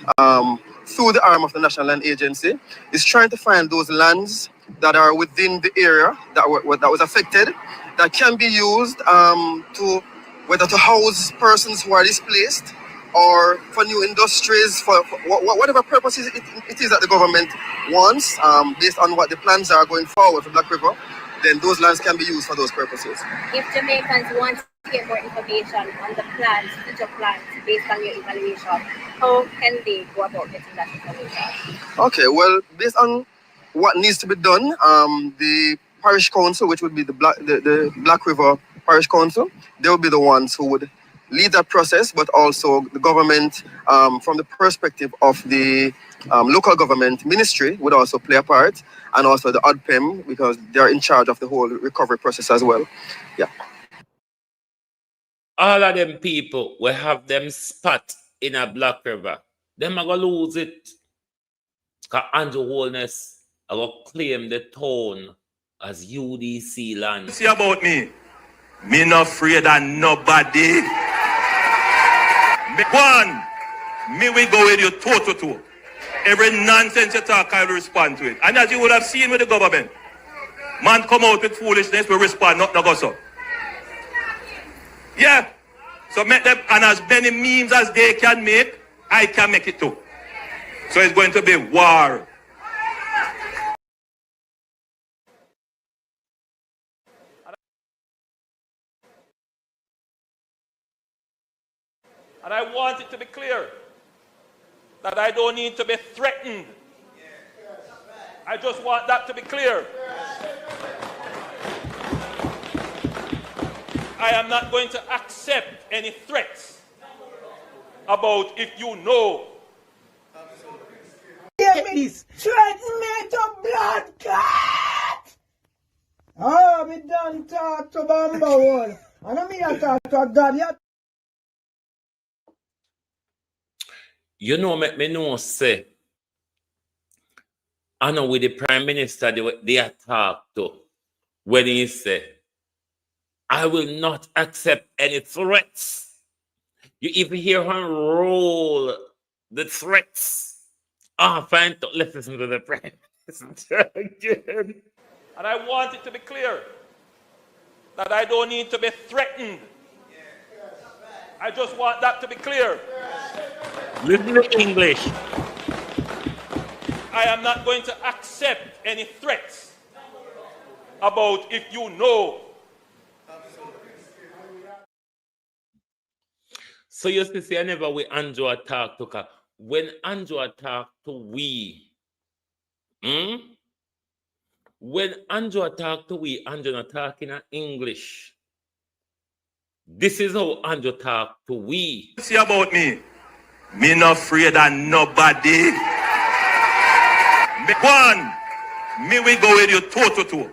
through the arm of the National Land Agency, is trying to find those lands that are within the area that was affected, that can be used to whether to house persons who are displaced, or for new industries, for whatever purposes it is that the government wants, based on what the plans are going forward for Black River, then those lands can be used for those purposes. If Jamaicans want to get more information on the plans, future plans, based on your evaluation, how can they go about getting that information? Okay, well, based on what needs to be done, the Parish Council, which would be the Black River Parish Council, they will be the ones who would lead that process, but also the government, from the perspective of the local government ministry, would also play a part, and also the ODPEM, because they're in charge of the whole recovery process as well. Yeah. All of them people will have them spot in a Black River. Them are gonna lose it. Because Andrew Holness are gonna claim the town as UDC land. See about me not afraid of nobody. Me will go with you toe to toe. Every nonsense you talk, I will respond to it. And as you would have seen with the government, man come out with foolishness, we respond, not go so. Yeah. So make them, and as many memes as they can make, I can make it too. So it's going to be war. And I want it to be clear that I don't need to be threatened. I just want that to be clear. I am not going to accept any threats about if you know. This threaten me to blood clot. Oh, me done talk to Bamba Wall. I don't mean I talk to God yet. You know, make me know, say, I know with the Prime Minister they attack to when he say, I will not accept any threats. You even hear him roll the threats. Fine, let's listen to the Prime Minister again. And I want it to be clear that I don't need to be threatened. I just want that to be clear. Listen to English. I am not going to accept any threats about if you know. So you see, I never with Andrew attack to her. When Andrew attack to we, when Andrew attack to we, Andrew not talking in English. This is how Andrew talk to we. See about me. Me not afraid of nobody. Me will go with you toe to toe.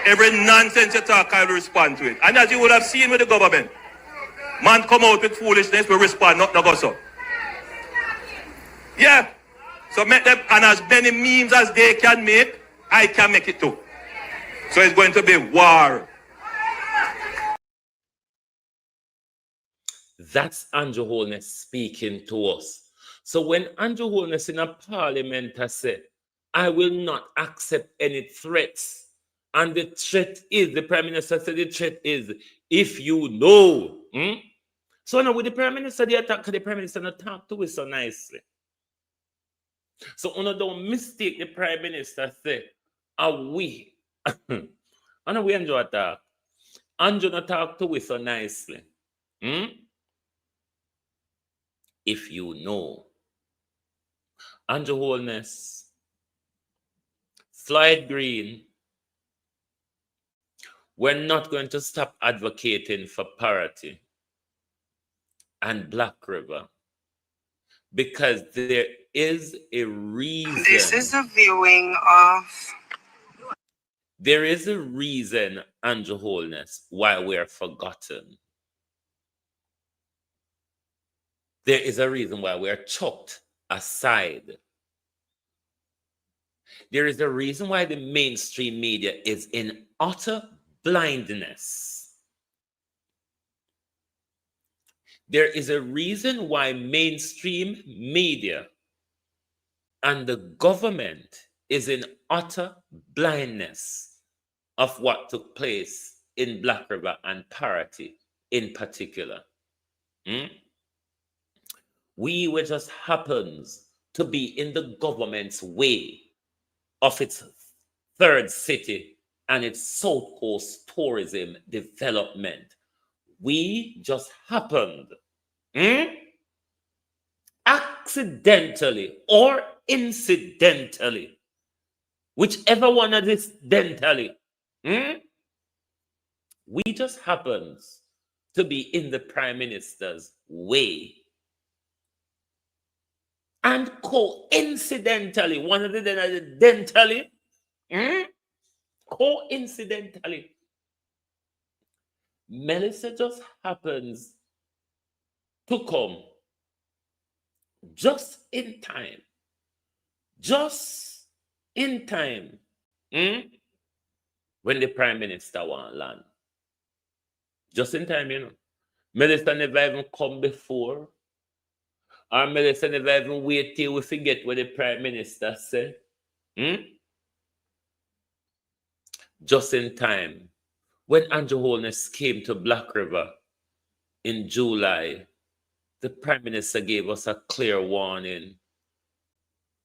Every nonsense you talk, I will respond to it. And as you would have seen with the government, man come out with foolishness, we respond, not go so. Yeah. So make them, and as many memes as they can make, I can make it too. So it's going to be war. That's Andrew Holness speaking to us. So when Andrew Holness in a parliament has said, I will not accept any threats. And the threat is, the Prime Minister said the threat is, if you know. So now with the Prime Minister, the Prime Minister not talk to us so nicely. So don't mistake the Prime Minister say, are we? And we enjoy that. Andrew not talk to us so nicely. If you know. Andrew Holness, Floyd Green, we're not going to stop advocating for parity and Black River because there is a reason. This is a viewing of. There is a reason, Andrew Holness, why we're forgotten. There is a reason why we're chucked aside. There is a reason why the mainstream media is in utter blindness. There is a reason why mainstream media and the government is in utter blindness of what took place in Black River and Parottee in particular. We were just happens to be in the government's way of its third city and its South Coast tourism development. We just happened, accidentally or incidentally, whichever one of this dentally, we just happens to be in the Prime Minister's way. And coincidentally, one of the dentally, coincidentally, Melissa just happens to come just in time. Just in time. When the Prime Minister want land. Just in time, you know. Melissa never even come before. Or Melissa never even wait till we forget what the Prime Minister said. Just in time. When Andrew Holness came to Black River in July, the Prime Minister gave us a clear warning.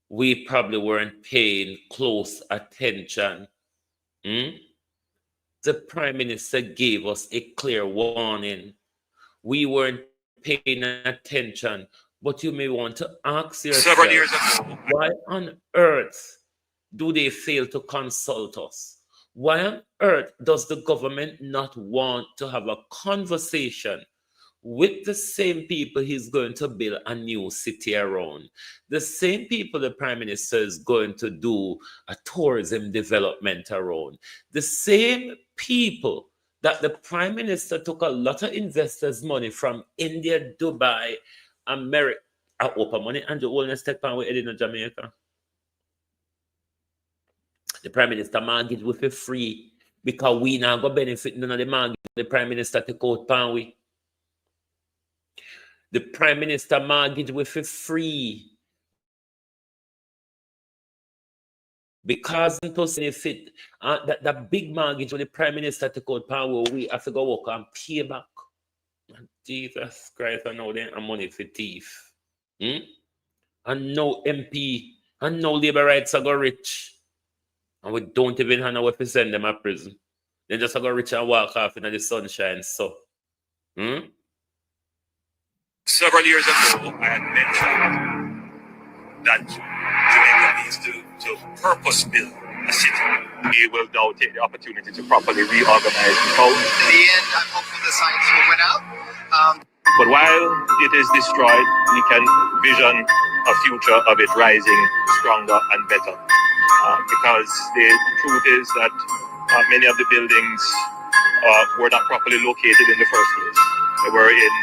We probably weren't paying close attention. The Prime Minister gave us a clear warning. We weren't paying attention. But you may want to ask yourself, Several years ago, why on earth do they fail to consult us? Why on earth does the government not want to have a conversation with the same people he's going to build a new city around? The same people the Prime Minister is going to do a tourism development around. The same people that the Prime Minister took a lot of investors' money from India, Dubai, America. I open money and the Holness take pan with in Jamaica. The Prime Minister mortgage with it free because we now go benefit none of the mortgage the Prime Minister take out pan with. The Prime Minister mortgage with it free because to benefit that big mortgage when the Prime Minister take out pan with, we have to go work and pay back. Jesus Christ, I know they are money for thief. And no MP and no labor rights are go rich. And we don't even know what to send them to prison. They just go rich and walk off in the sunshine. So, several years ago, I had mentioned that Jamaica needs to purpose build We will now take the opportunity to properly reorganize the town. In the end, I'm hopeful the science will win out. But while it is destroyed, we can vision a future of it rising stronger and better. Because the truth is that many of the buildings were not properly located in the first place. They were in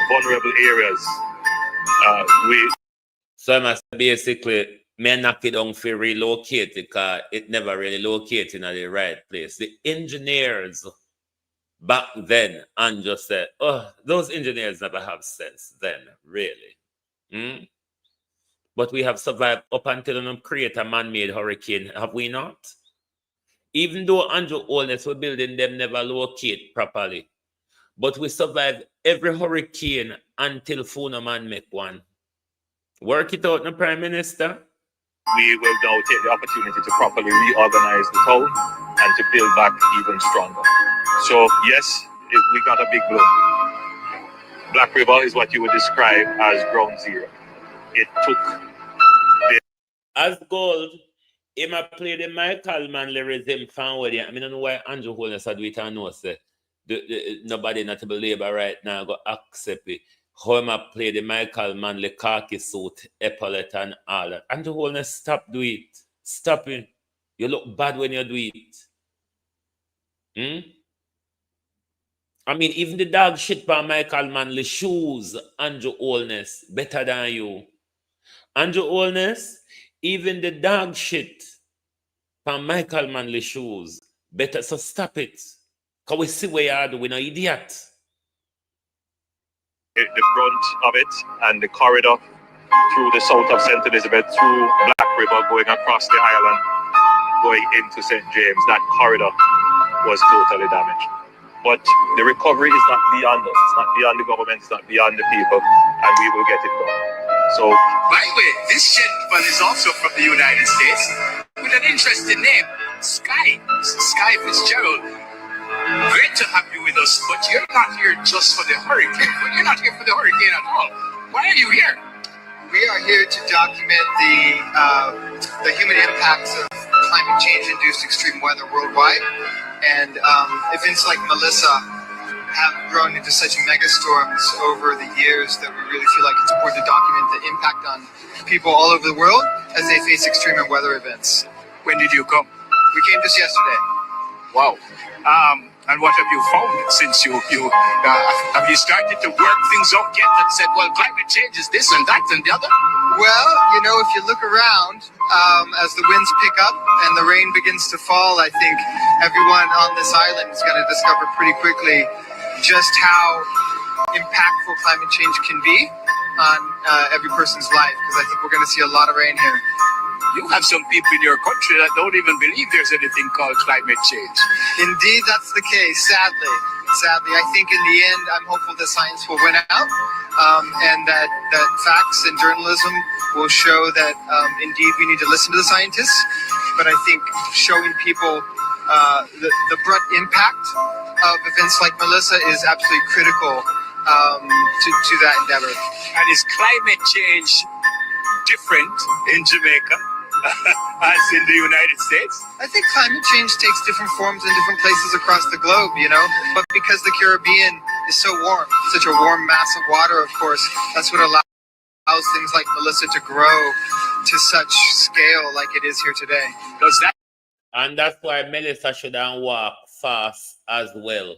vulnerable areas. So I must basically may knock it down for relocate it because it never really located in the right place. The engineers back then and just said, oh, those engineers never have sense then, really. But we have survived up until them create a man-made hurricane, have we not? Even though Andrew Holness were building them never locate properly. But we survived every hurricane until Funa Man make one. Work it out, no Prime Minister. We will now take the opportunity to properly reorganize the town and to build back even stronger. So yes, we got a big blow. Black River is what you would describe as ground zero. It took as gold. Him a play the Michael Man lyricism fan with you. I mean, I don't know why Andrew Holness had it and know say nobody not to believe right now go accept it. How him a play the Michael Man the khaki suit, epaulet and all that. Andrew Holness, stop do it. Stop it. You look bad when you do it. I mean, even the dog shit by Michael Manley shoes, Andrew Holness, better than you. Andrew Holness, even the dog shit from Michael Manley shoes, better. So stop it. Because we see where you are doing, no idiot. The front of it and the corridor through the south of St. Elizabeth, through Black River, going across the island, going into St. James, that corridor was totally damaged. But the recovery is not beyond us. It's not beyond the government. It's not beyond the people. And we will get it done. So, by the way, this gentleman is also from the United States with an interesting name, Sky Fitzgerald. Great to have you with us, but you're not here just for the hurricane. You're not here for the hurricane at all. Why are you here? We are here to document the human impacts of climate change-induced extreme weather worldwide. And events like Melissa have grown into such megastorms over the years that we really feel like it's important to document the impact on people all over the world as they face extreme weather events. When did you come? We came just yesterday. Wow. And what have you found since you have you started to work things out yet and said, well, climate change is this and that and the other? Well, you know, if you look around, as the winds pick up and the rain begins to fall, I think everyone on this island is going to discover pretty quickly just how impactful climate change can be on every person's life, because I think we're going to see a lot of rain here. You have some people in your country that don't even believe there's anything called climate change. Indeed, that's the case, sadly. I think in the end, I'm hopeful that science will win out, and that facts and journalism will show that indeed we need to listen to the scientists. But I think showing people the brunt impact of events like Melissa is absolutely critical to that endeavor. And is climate change different in Jamaica as in the United States? I think climate change takes different forms in different places across the globe, you know, but because the Caribbean is so warm, such a warm mass of water, of course, that's what allows things like Melissa to grow to such scale like it is here today. And that's why Melissa shouldn't walk fast as well.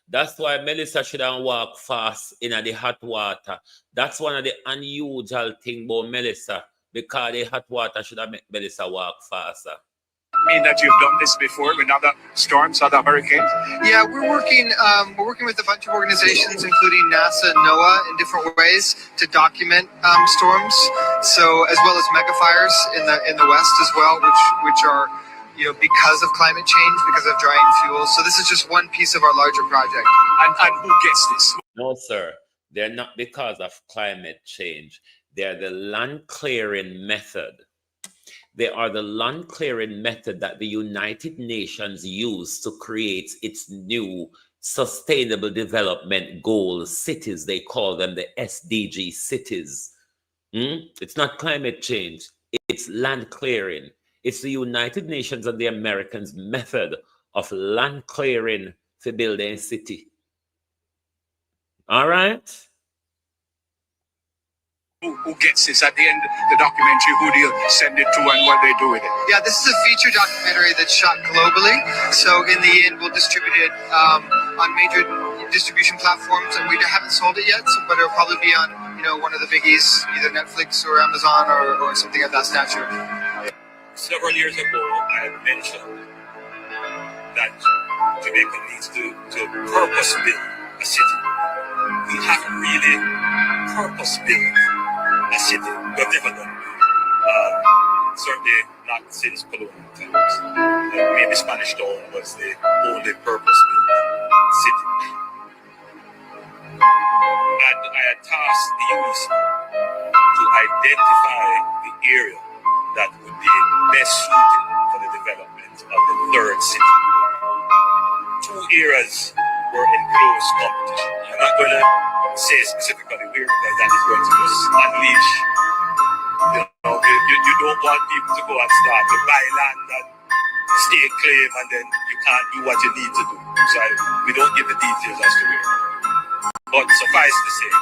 That's why Melissa shouldn't walk fast in the hot water. That's one of the unusual things about Melissa, because the hot water should have made Melissa walk faster. Mean that you've done this before with other storms, other hurricanes? Yeah, we're working with a bunch of organizations, including NASA and NOAA, in different ways to document storms. So as well as megafires in the west as well, which are, you know, because of climate change, because of drying fuels. So this is just one piece of our larger project. And who gets this? No, sir. They're not because of climate change. They're the land clearing method. They are the land clearing method that the United Nations used to create its new sustainable development goals, cities. They call them the SDG cities. It's not climate change. It's land clearing. It's the United Nations and the Americans' method of land clearing to build a city. All right? Who gets this at the end of the documentary? Who do you send it to and what they do with it? Yeah, this is a feature documentary that's shot globally. So in the end, we'll distribute it on major distribution platforms, and we haven't sold it yet, but it'll probably be on one of the biggies, either Netflix or Amazon or something of that stature. Several years ago, I had mentioned that Jamaica needs to purpose build a city. We haven't really purpose built a city. We've never done it. Certainly not since colonial times. Maybe Spanish Town was the only purpose built city. And I had tasked the UEC to identify the area that would be best suited for the development of the third city. 2 areas were in close competition. I'm not going to say specifically where, because that is going to just unleash. You don't want people to go and start to buy land and stake claim, and then you can't do what you need to do. So we don't give the details as to where. But suffice to say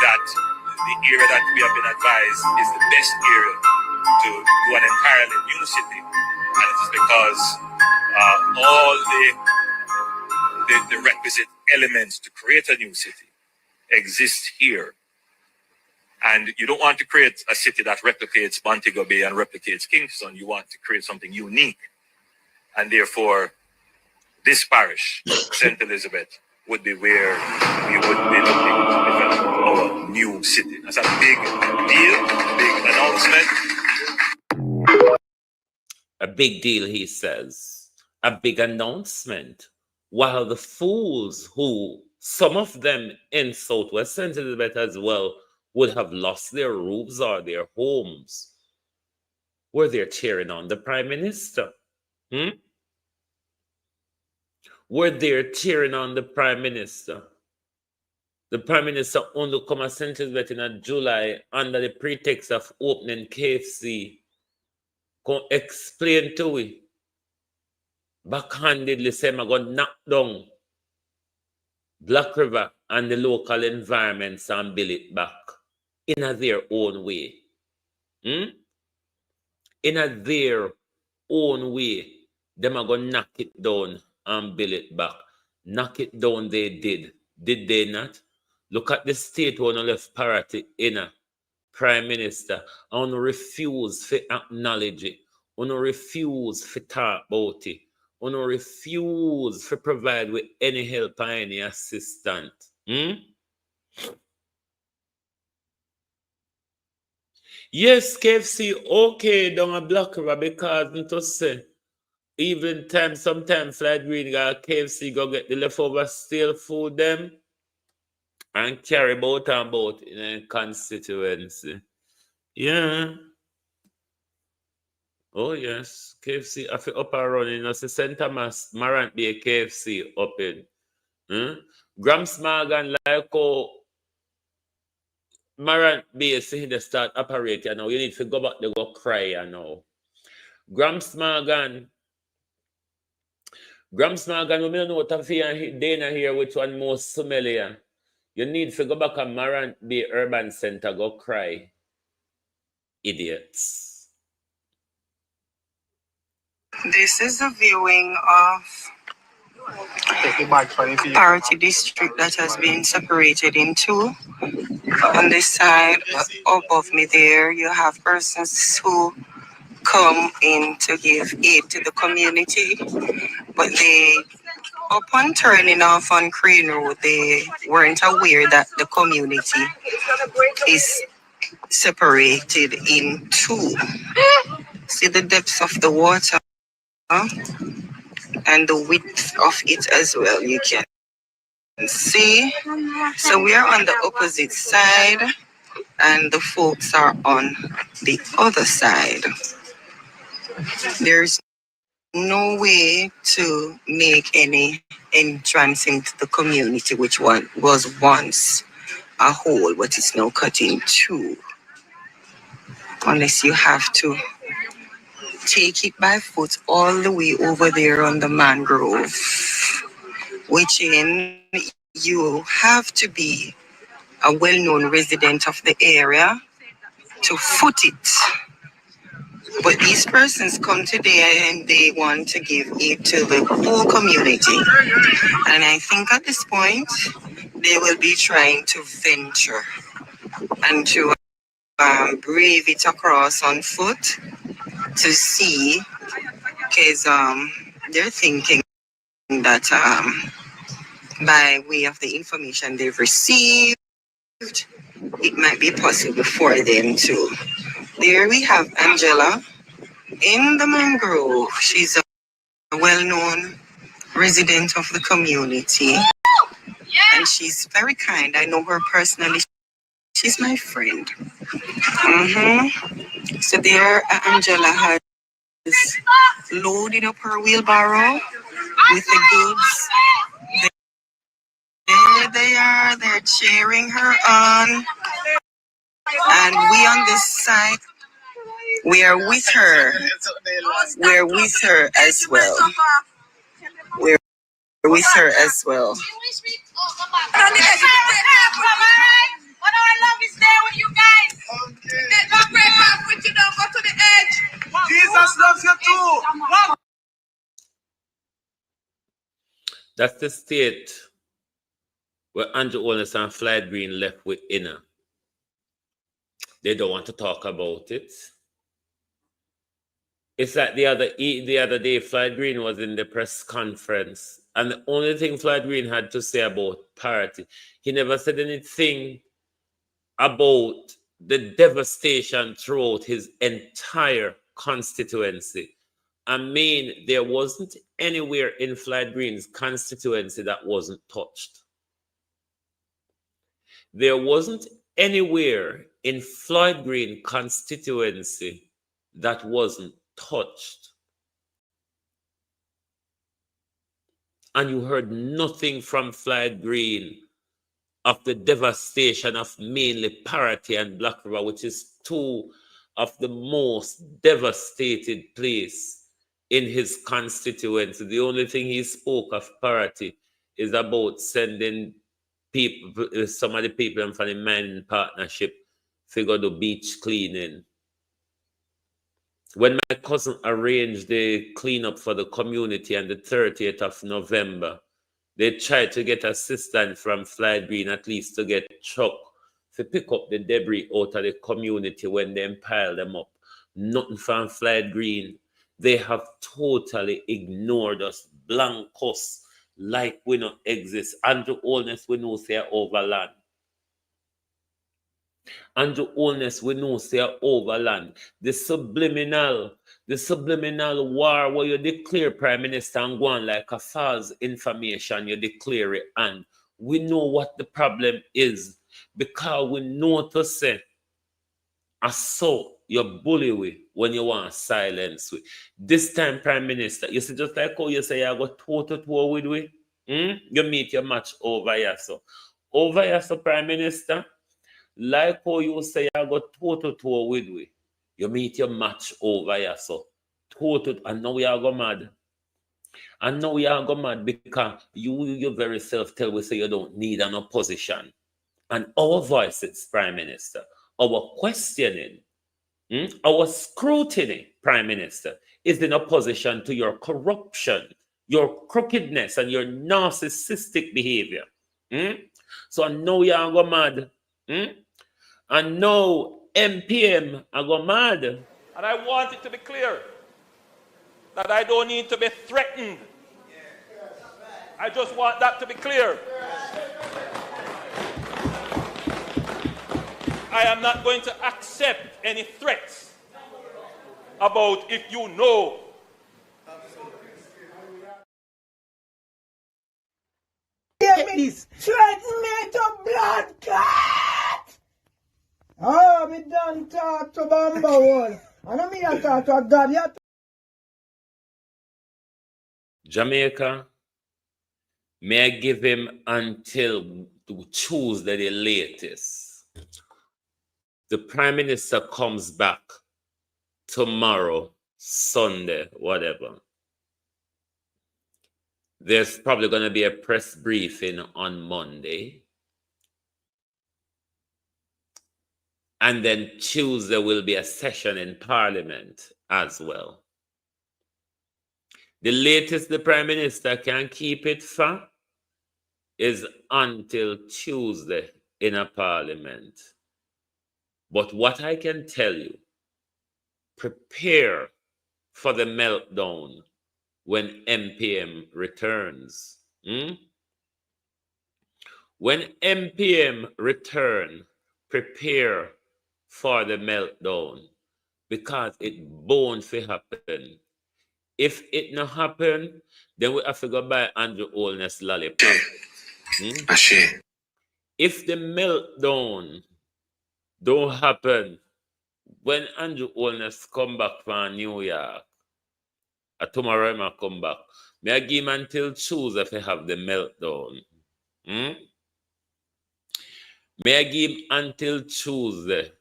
that the area that we have been advised is the best area to do an entirely new city, and it is because all the requisite elements to create a new city exist here. And you don't want to create a city that replicates Montego Bay and replicates Kingston. You want to create something unique. And therefore, this parish, St. Elizabeth, would be where we would be looking to develop our new city. That's a big deal, big announcement. A big deal, he says. A big announcement. While the fools who, some of them in Southwest St. Elizabeth as well, would have lost their roofs or their homes, were there cheering on the Prime Minister? Were there cheering on the Prime Minister? The Prime Minister only come to St. Elizabeth in July under the pretext of opening KFC. Come explain to we. Backhandedly say, I'm going to knock down Black River and the local environments and build it back in their own way. In their own way, them are going to knock it down and build it back. Knock it down they did. Did they not? Look at the state who left PAROTTEE in a Prime Minister and refuse to acknowledge it. Refuse to talk about it. Refuse to provide with any help or any assistance. Yes, KFC okay down a Black River because to say even time sometimes Flight Green got KFC go get the leftover stale food them and carry about and about in a constituency. Yeah. Oh yes, KFC I feel up and running. I say St. Thomas Marant be a KFC up in. Grams Morgan like Marant be a thing they start operating now. You need to go back there go cry now. Grams Morgan, we don't know what Dana here which one most familiar. You need to go back and Marant be urban center go cry. Idiots. This is a viewing of PAROTTEE district that has been separated in 2. On this side, above me there, you have persons who come in to give aid to the community, but they, upon turning off on Crane Road, they weren't aware that the community is separated in 2. See the depths of the water and the width of it as well, you can see. So we are on the opposite side and the folks are on the other side. There's no way to make any entrance into the community, which was once a hole, but it's now cut in 2. Unless you have to take it by foot all the way over there on the mangrove, which in you have to be a well-known resident of the area to foot it. But these persons come today and they want to give aid to the whole community. And I think at this point, they will be trying to venture and to brave it across on foot to see, because they're thinking that by way of the information they've received, it might be possible for them to. There we have Angela in the mangrove. She's a well-known resident of the community, and she's very kind. I know her personally. She's my friend. So there, Angela has loaded up her wheelbarrow with the goods. There they are. They're cheering her on. And we on this side, we are with her. We're with her as well. We're with her as well. But our love is there with you guys. Let God break up with you, don't go to the edge. Jesus loves you too. That's the state where Andrew Holness and Floyd Green left with Inner. They don't want to talk about it. It's like the other day, Floyd Green was in the press conference, and the only thing Floyd Green had to say about parity, he never said anything about the devastation throughout his entire constituency. I mean, there wasn't anywhere in Floyd Green's constituency that wasn't touched. There wasn't anywhere in Floyd Green constituency that wasn't touched. And you heard nothing from Floyd Green of the devastation of mainly PAROTTEE and Black River, which is two of the most devastated places in his constituency. The only thing he spoke of PAROTTEE is about sending people, some of the people from the mining partnership to go to beach cleaning. When my cousin arranged the cleanup for the community on the 30th of November, they tried to get assistance from Floyd Green, at least to get truck to pick up the debris out of the community when they pile them up. Nothing from Floyd Green. They have totally ignored us, blank us, like we don't exist. Andrew Holness, we know say overland. Andrew Holness, we know say overland. The subliminal war where you declare Prime Minister and go on like a false information, you declare it, and we know what the problem is, because we know to say, I saw you bully we when you want silence we. This time, Prime Minister, you see, just like how you say you go toe-to-toe with we, you meet your match over here, so. Over here, so Prime Minister, like how you say you go toe-to-toe with we, you meet your match over here, so. And now we are go mad. And now we are go mad because you very self tell we say you don't need an opposition. And our voices, Prime Minister, our questioning, our scrutiny, Prime Minister, is in opposition to your corruption, your crookedness, and your narcissistic behavior. So now you are go mad. And now MPM are go mad. And I want it to be clear that I don't need to be threatened. I just want that to be clear. I am not going to accept any threats about if you know. This threaten me to blood clot. Oh, me done talk to Bamba Wall. I don't mean I talk to a God yet. Jamaica, may I give him until Tuesday the latest. The Prime Minister comes back tomorrow Sunday, whatever. There's probably going to be a press briefing on Monday. And then Tuesday will be a session in Parliament as well. The latest the Prime Minister can keep it for is until Tuesday in a Parliament. But what I can tell you, prepare for the meltdown when MPM returns. When MPM return, prepare for the meltdown because it bound to happen. If it not happen, then we have to go buy Andrew Holness lollipop. If the meltdown don't happen, when Andrew Holness come back from New York, tomorrow I come back, may I give him until Tuesday if I have the meltdown. May I give him until Tuesday.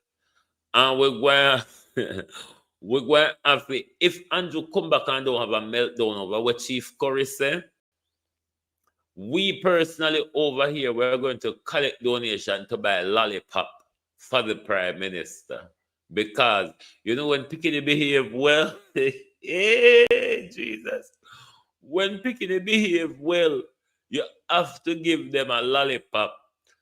And we're going to have it. If Andrew come back and don't have a meltdown over what Chief Curry said, we personally over here, we're going to collect donation to buy a lollipop for the Prime Minister. Because, you know, when Pickney behave well, hey, Jesus. When Pickney behave well, you have to give them a lollipop.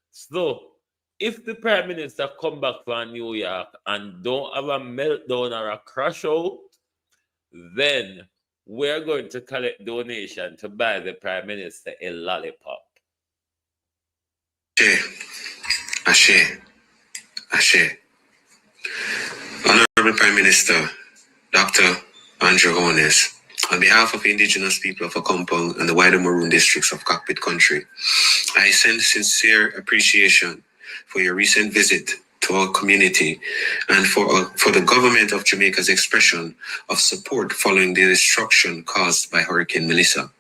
So, if the Prime Minister come back from New York and don't have a meltdown or a crash out, then we're going to collect donation to buy the Prime Minister a lollipop. Ashe. Honorable Prime Minister, Dr. Andrew Holness, on behalf of the indigenous people of Akompong and the wider Maroon districts of Cockpit Country, I send sincere appreciation for your recent visit to our community and for the government of Jamaica's expression of support following the destruction caused by Hurricane Melissa.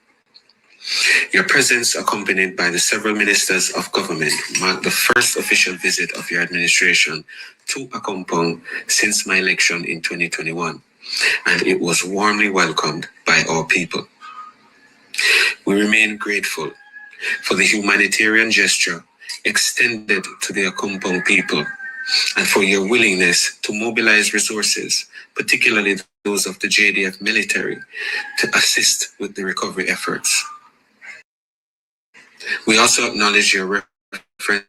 Your presence, accompanied by the several ministers of government, marked the first official visit of your administration to Akompong since my election in 2021, and it was warmly welcomed by our people. We remain grateful for the humanitarian gesture extended to the Akompong people and for your willingness to mobilize resources, particularly those of the JDF military, to assist with the recovery efforts. We also acknowledge your reference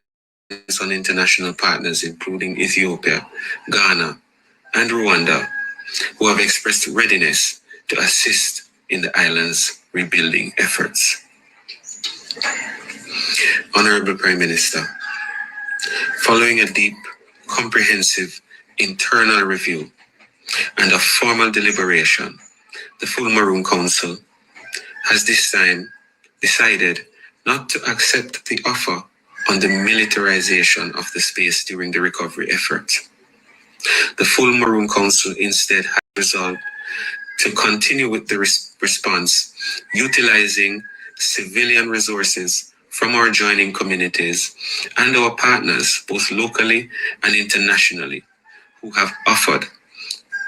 on international partners, including Ethiopia, Ghana, and Rwanda, who have expressed readiness to assist in the island's rebuilding efforts. Honorable Prime Minister, following a deep, comprehensive internal review and a formal deliberation, the full Maroon Council has this time decided not to accept the offer on the militarization of the space during the recovery effort. The full Maroon Council instead has resolved to continue with the response, utilizing civilian resources from our joining communities and our partners, both locally and internationally, who have offered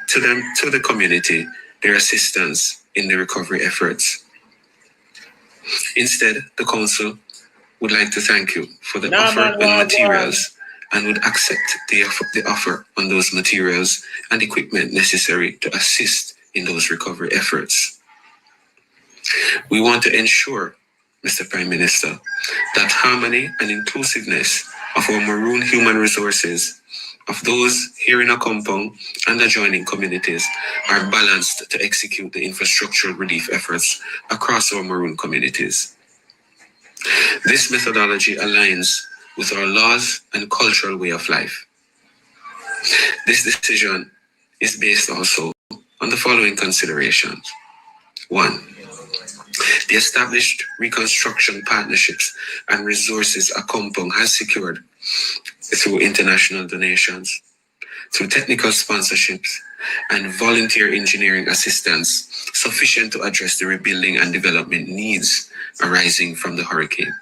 to the community their assistance in the recovery efforts. Instead, the Council would like to thank you for the offer on materials and would accept the offer on those materials and equipment necessary to assist in those recovery efforts. We want to ensure, Mr. Prime Minister, that harmony and inclusiveness of our Maroon human resources, of those here in Akompong and adjoining communities, are balanced to execute the infrastructural relief efforts across our Maroon communities. This methodology aligns with our laws and cultural way of life. This decision is based also on the following considerations. 1. The established reconstruction partnerships and resources Akompong has secured through international donations, through technical sponsorships, and volunteer engineering assistance sufficient to address the rebuilding and development needs arising from the hurricane.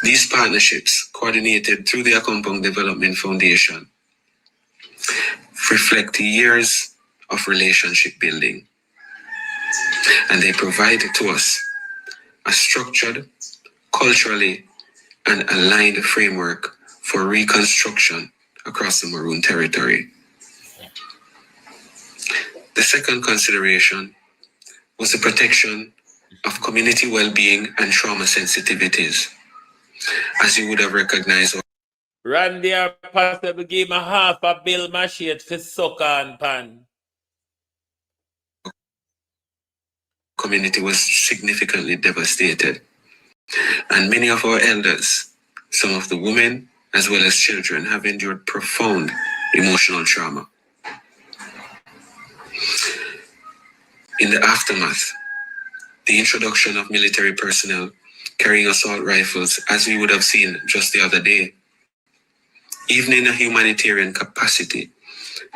These partnerships, coordinated through the Akompong Development Foundation, reflect years of relationship building. And they provide to us a structured, culturally and aligned framework for reconstruction across the Maroon territory. The second consideration was the protection of community well-being and trauma sensitivities. As you would have recognized, Randy or possible give me half a bill machine for sucker and pan. community was significantly devastated. And many of our elders, some of the women as well as children, have endured profound emotional trauma. In the aftermath, the introduction of military personnel carrying assault rifles, as we would have seen just the other day, even in a humanitarian capacity,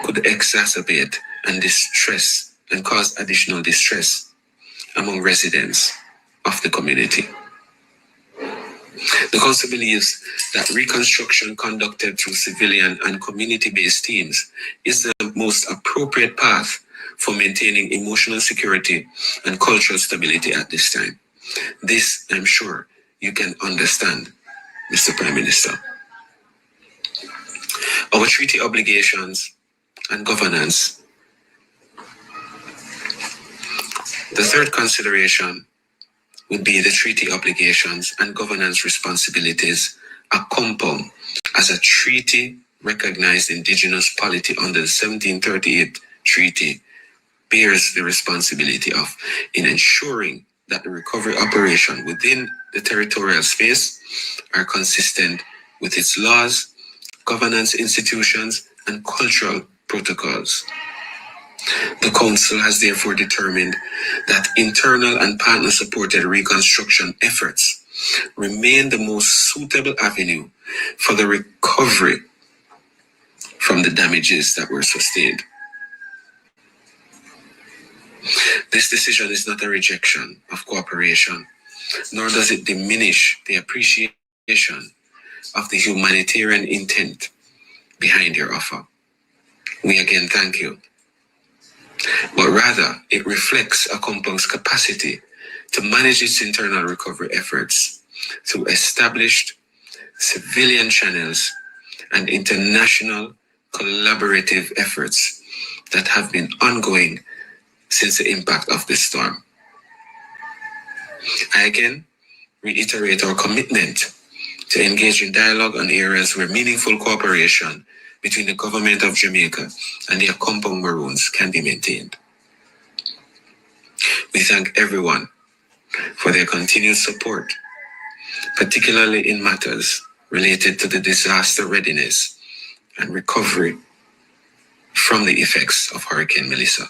could exacerbate and distress and cause additional distress among residents of the community. The Council believes that reconstruction conducted through civilian and community-based teams is the most appropriate path for maintaining emotional security and cultural stability at this time. This, I'm sure, you can understand, Mr. Prime Minister. Our treaty obligations and governance. The third consideration would be the treaty obligations and governance responsibilities accompany as a treaty recognized indigenous polity under the 1738 treaty bears the responsibility of in ensuring that the recovery operation within the territorial space are consistent with its laws, governance institutions, and cultural protocols. The Council has therefore determined that internal and partner-supported reconstruction efforts remain the most suitable avenue for the recovery from the damages that were sustained. This decision is not a rejection of cooperation, nor does it diminish the appreciation of the humanitarian intent behind your offer. We again thank you. But rather, it reflects Akompong's capacity to manage its internal recovery efforts through established civilian channels and international collaborative efforts that have been ongoing since the impact of the storm. I again reiterate our commitment to engage in dialogue on areas where meaningful cooperation between the government of Jamaica and the Akompong Maroons can be maintained. We thank everyone for their continued support, particularly in matters related to the disaster readiness and recovery from the effects of Hurricane Melissa.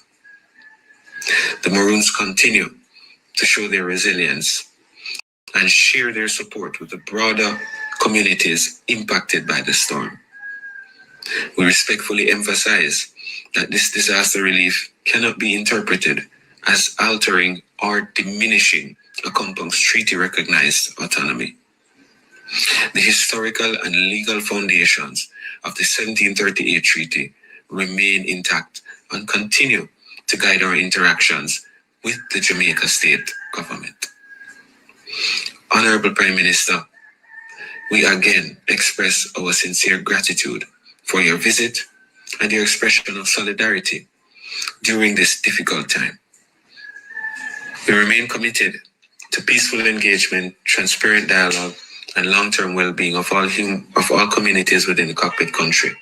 The Maroons continue to show their resilience and share their support with the broader communities impacted by the storm. We respectfully emphasize that this disaster relief cannot be interpreted as altering or diminishing Akompong's treaty-recognized autonomy. The historical and legal foundations of the 1738 treaty remain intact and continue to guide our interactions with the Jamaica state government. Honorable Prime Minister, we again express our sincere gratitude for your visit and your expression of solidarity during this difficult time. We remain committed to peaceful engagement, transparent dialogue, and long-term well-being of all communities within the cockpit country.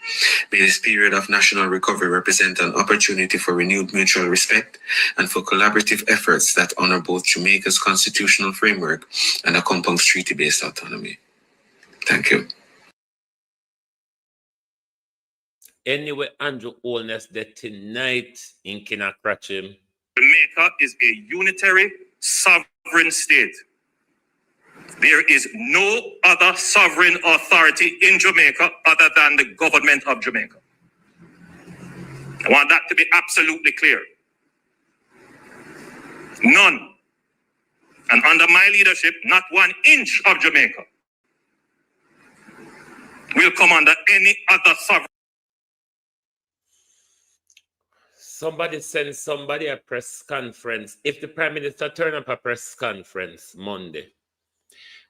May this period of national recovery represent an opportunity for renewed mutual respect and for collaborative efforts that honor both Jamaica's constitutional framework and Akompong's treaty-based autonomy. Thank you. Anyway, Andrew Holness there tonight in Kinacratchim. Jamaica is a unitary, sovereign state. There is no other sovereign authority in Jamaica other than the government of Jamaica. I want that to be absolutely clear. None. And under my leadership, not 1 inch of Jamaica will come under any other sovereign. Somebody send somebody a press conference. If the Prime Minister turn up a press conference Monday,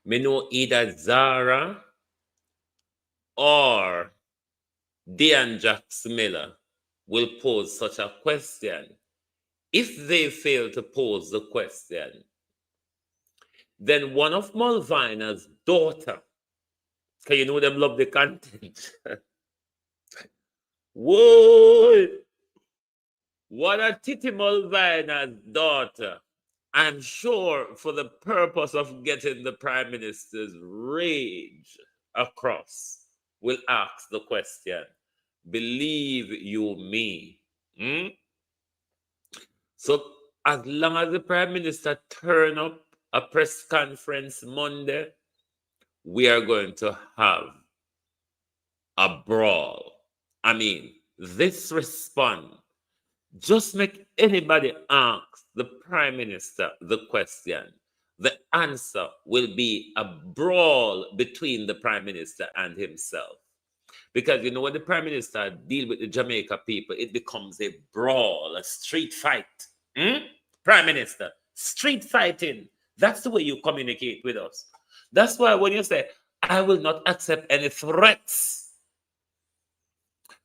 me know either Zara or Dean Jacks Miller will pose such a question. If they fail to pose the question, then one of Mulvina's daughter, because you know them love the content. Whoa! What a Titi Mulvina's daughter, I'm sure for the purpose of getting the Prime Minister's rage across, will ask the question, believe you me? So as long as the Prime Minister turn up a press conference Monday, we are going to have a brawl. I mean, this response, just make anybody ask the Prime Minister the question. The answer will be a brawl between the Prime Minister and himself. Because you know, when the Prime Minister deals with the Jamaica people, it becomes a brawl, a street fight. Prime Minister, street fighting. That's the way you communicate with us. That's why when you say, I will not accept any threats,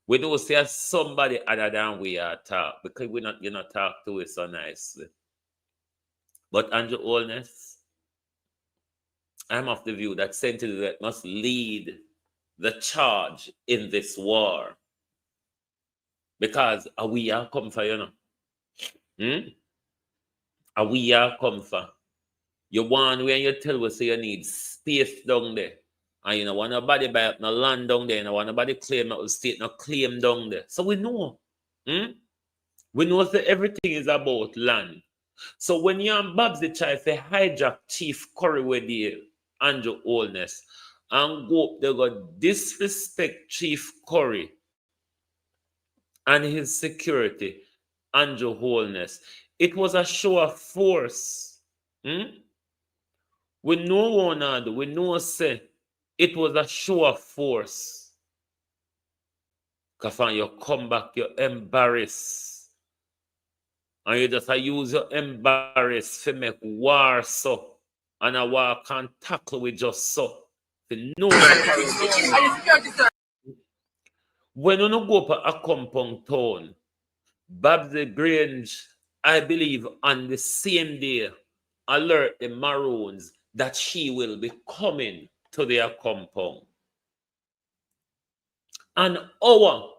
we don't say somebody other than we are talk, because you're not talk to us so nicely. But Andrew Holness, I'm of the view that Sentinel must lead the charge in this war. Because we are come for, you know. We are come for. You want when you tell us you need space down there. And you know, want nobody buy up no land down there, and want nobody claim that the state no claim down there. So we know. We know that everything is about land. So when you and Babsy try to hijack Chief Curry with the Andrew Holness and go up, they go disrespect Chief Curry and his security, Andrew Holness. It was a show of force. We know one, we know say it was a show of force. Because when you come back, you're embarrassed. And you just use your embarrass to make war so. And a war can't tackle with just so. No. When you go up a compound town, Babsy Grange, I believe, on the same day, alert the Maroons that she will be coming to their compound. An hour,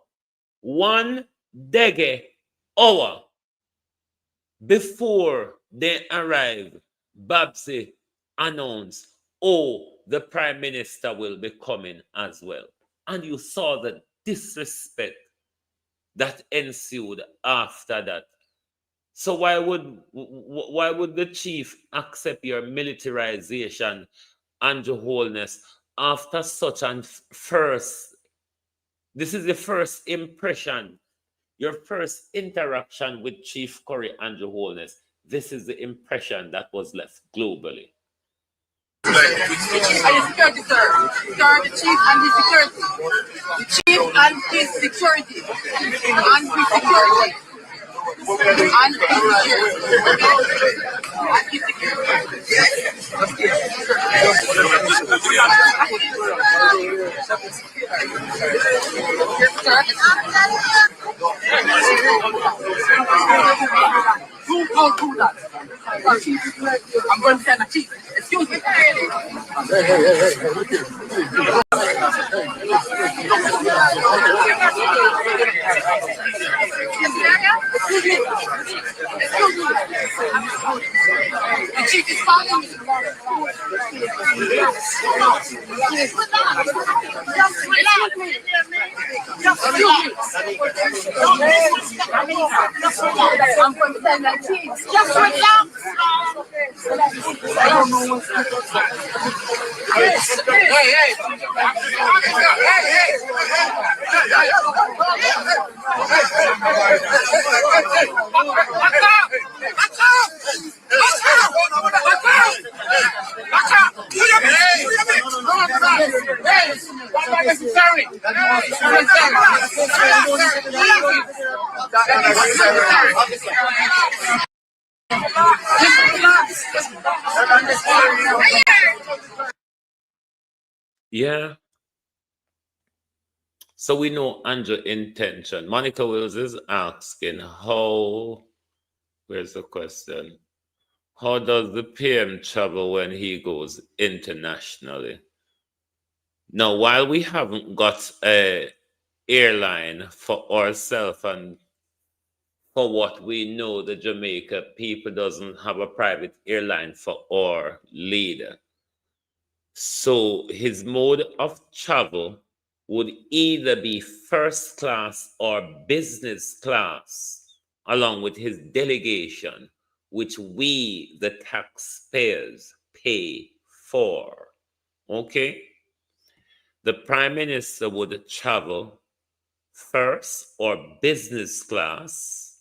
1 hour before they arrive, Babsy announced, the Prime Minister will be coming as well. And you saw the disrespect that ensued after that. So why would the chief accept your militarization, Andrew Holness, after such an first? This is the first impression, your first interaction with Chief Curry, Andrew Holness. This is the impression that was left globally. And his security, sir. Sir, the chief and his security. The chief and his security. And his security. And his Don't do that. I'm going to send a chief. Excuse me. The chief is calling me. Just relax. I'm going to send a chief. Just relax. I don't know what's Yeah. So we know Andrew's intention. Monica Wills is asking where's the question? How does the PM travel when he goes internationally? Now, while we haven't got a airline for ourselves, and for what we know, the Jamaica people doesn't have a private airline for our leader. So his mode of travel would either be first class or business class, along with his delegation, which we, the taxpayers, pay for. Okay? The Prime Minister would travel first or business class,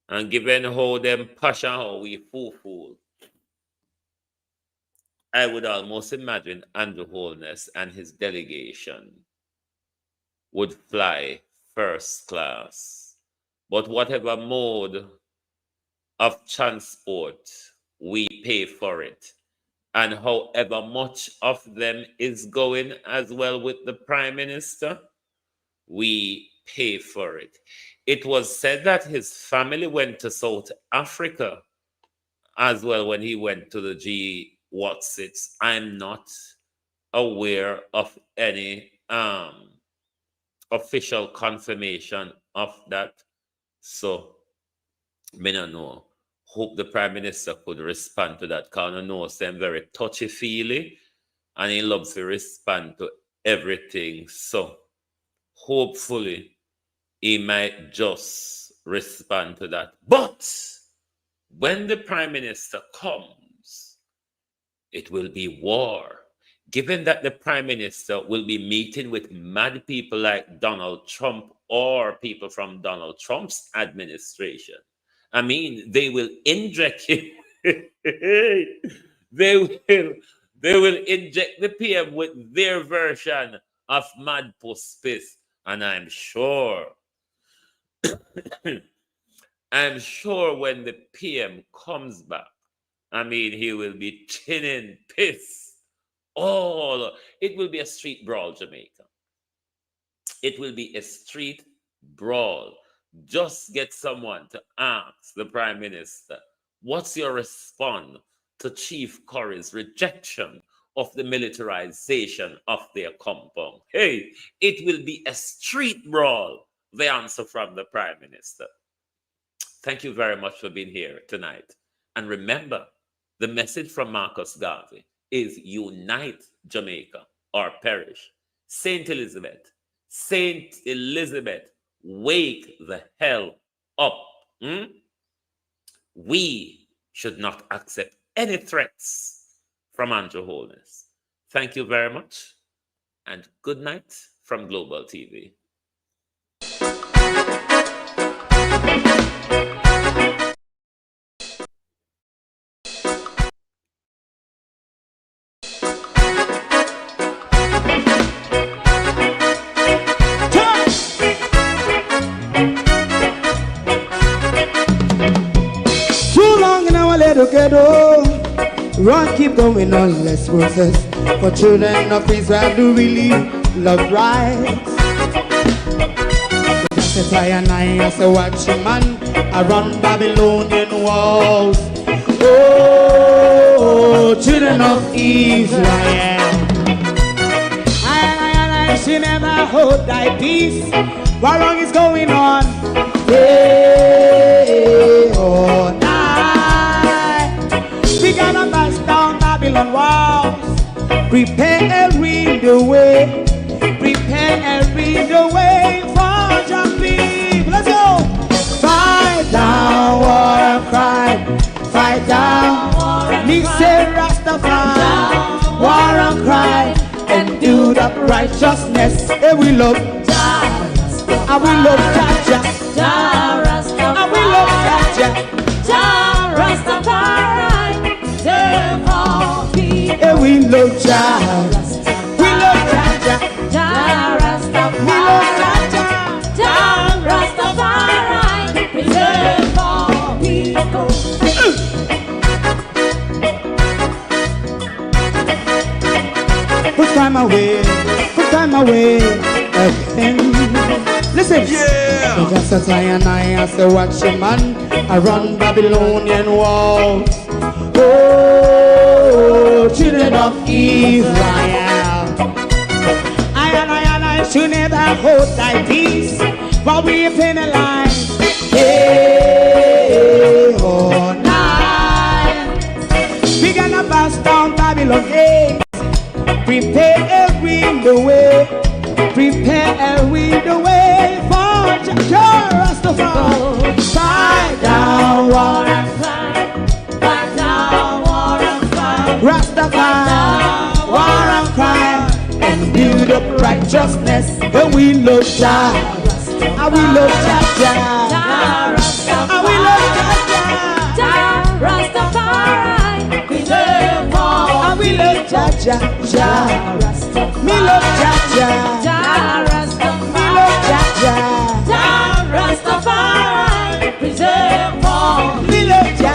and given how them passion how we fool, I would almost imagine Andrew Holness and his delegation would fly first class. But whatever mode of transport, we pay for it. And however much of them is going as well with the Prime Minister, we pay for it. It was said that his family went to South Africa as well when he went to the G-Watsits. I'm not aware of any official confirmation of that. So, I don't know. Hope the Prime Minister could respond to that, because I know I'm very touchy-feely and he loves to respond to everything. So, hopefully, he might just respond to that. But when the Prime Minister comes, it will be war. Given that the Prime Minister will be meeting with mad people like Donald Trump or people from Donald Trump's administration, I mean, they will inject him. They will inject the PM with their version of mad post piss. And I'm sure when the PM comes back, I mean, he will be chinning piss. It will be a street brawl, Jamaica. It will be a street brawl. Just get someone to ask the Prime Minister, what's your response to Chief Curry's rejection of the militarization of their compound? Hey, it will be a street brawl, the answer from the Prime Minister. Thank you very much for being here tonight. And remember, the message from Marcus Garvey is unite Jamaica or perish. Saint Elizabeth, wake the hell up. We should not accept any threats from Andrew Holness. Thank you very much, and good night from Global TV. Run, keep going on, let's process. For children of Israel do really love rights. That's why I as a watchman around Babylonian walls. Oh, children of Israel, I should never hold thy peace. What wrong is going on? Hey, oh, we gotta bust down Babylon walls. Prepare and read the way. Prepare and read the way for your people. Let's go. Fight down war and crime. Fight down. Me say Rastafari. War and crime. And do the righteousness. And we love Jah. And we love Jah. And we love Jah. Jah Rastafari. And we love Jah. We love Jah. Jah Rastafari. We love Jah. Jah Rastafari. time away, put time away again. Listen, yeah. Just as I and I as a watchman around Babylonian walls. Oh, children of Israel, I and I should never hold thy peace while we penalize. Hey, oh, night. We gonna pass down Babylon gates. Prepare the way. Prepare the way for Rastafari. Fight down war and fight. Fight down war and fight. Rastafari, war and fight. And build up righteousness. And we love Jah. And we love Jah. And we love Jah. Rastafari, preserve all. And we love Jah. Me love Jah. Me love Jah. Rastafari, preserve all. Me love Jah.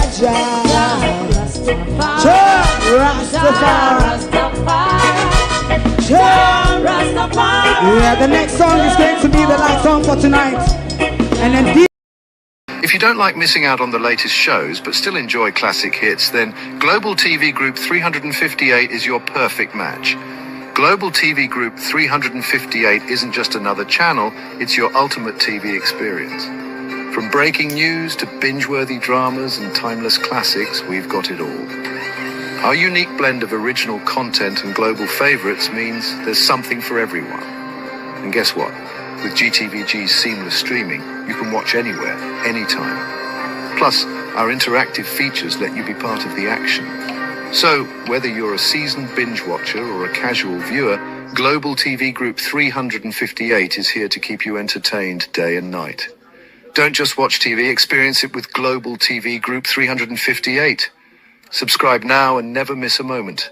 Rastafari. Yeah, the next song is going to be the last song for tonight. And then If you don't like missing out on the latest shows but still enjoy classic hits, then Global TV Group 358 is your perfect match. Global TV Group 358 isn't just another channel, it's your ultimate TV experience. From breaking news to binge-worthy dramas and timeless classics, we've got it all. Our unique blend of original content and global favorites means there's something for everyone. And guess what? With GTVG's seamless streaming, you can watch anywhere, anytime. Plus, our interactive features let you be part of the action. So, whether you're a seasoned binge watcher or a casual viewer, Global TV Group 358 is here to keep you entertained day and night. Don't just watch TV, experience it with Global TV Group 358. Subscribe now and never miss a moment.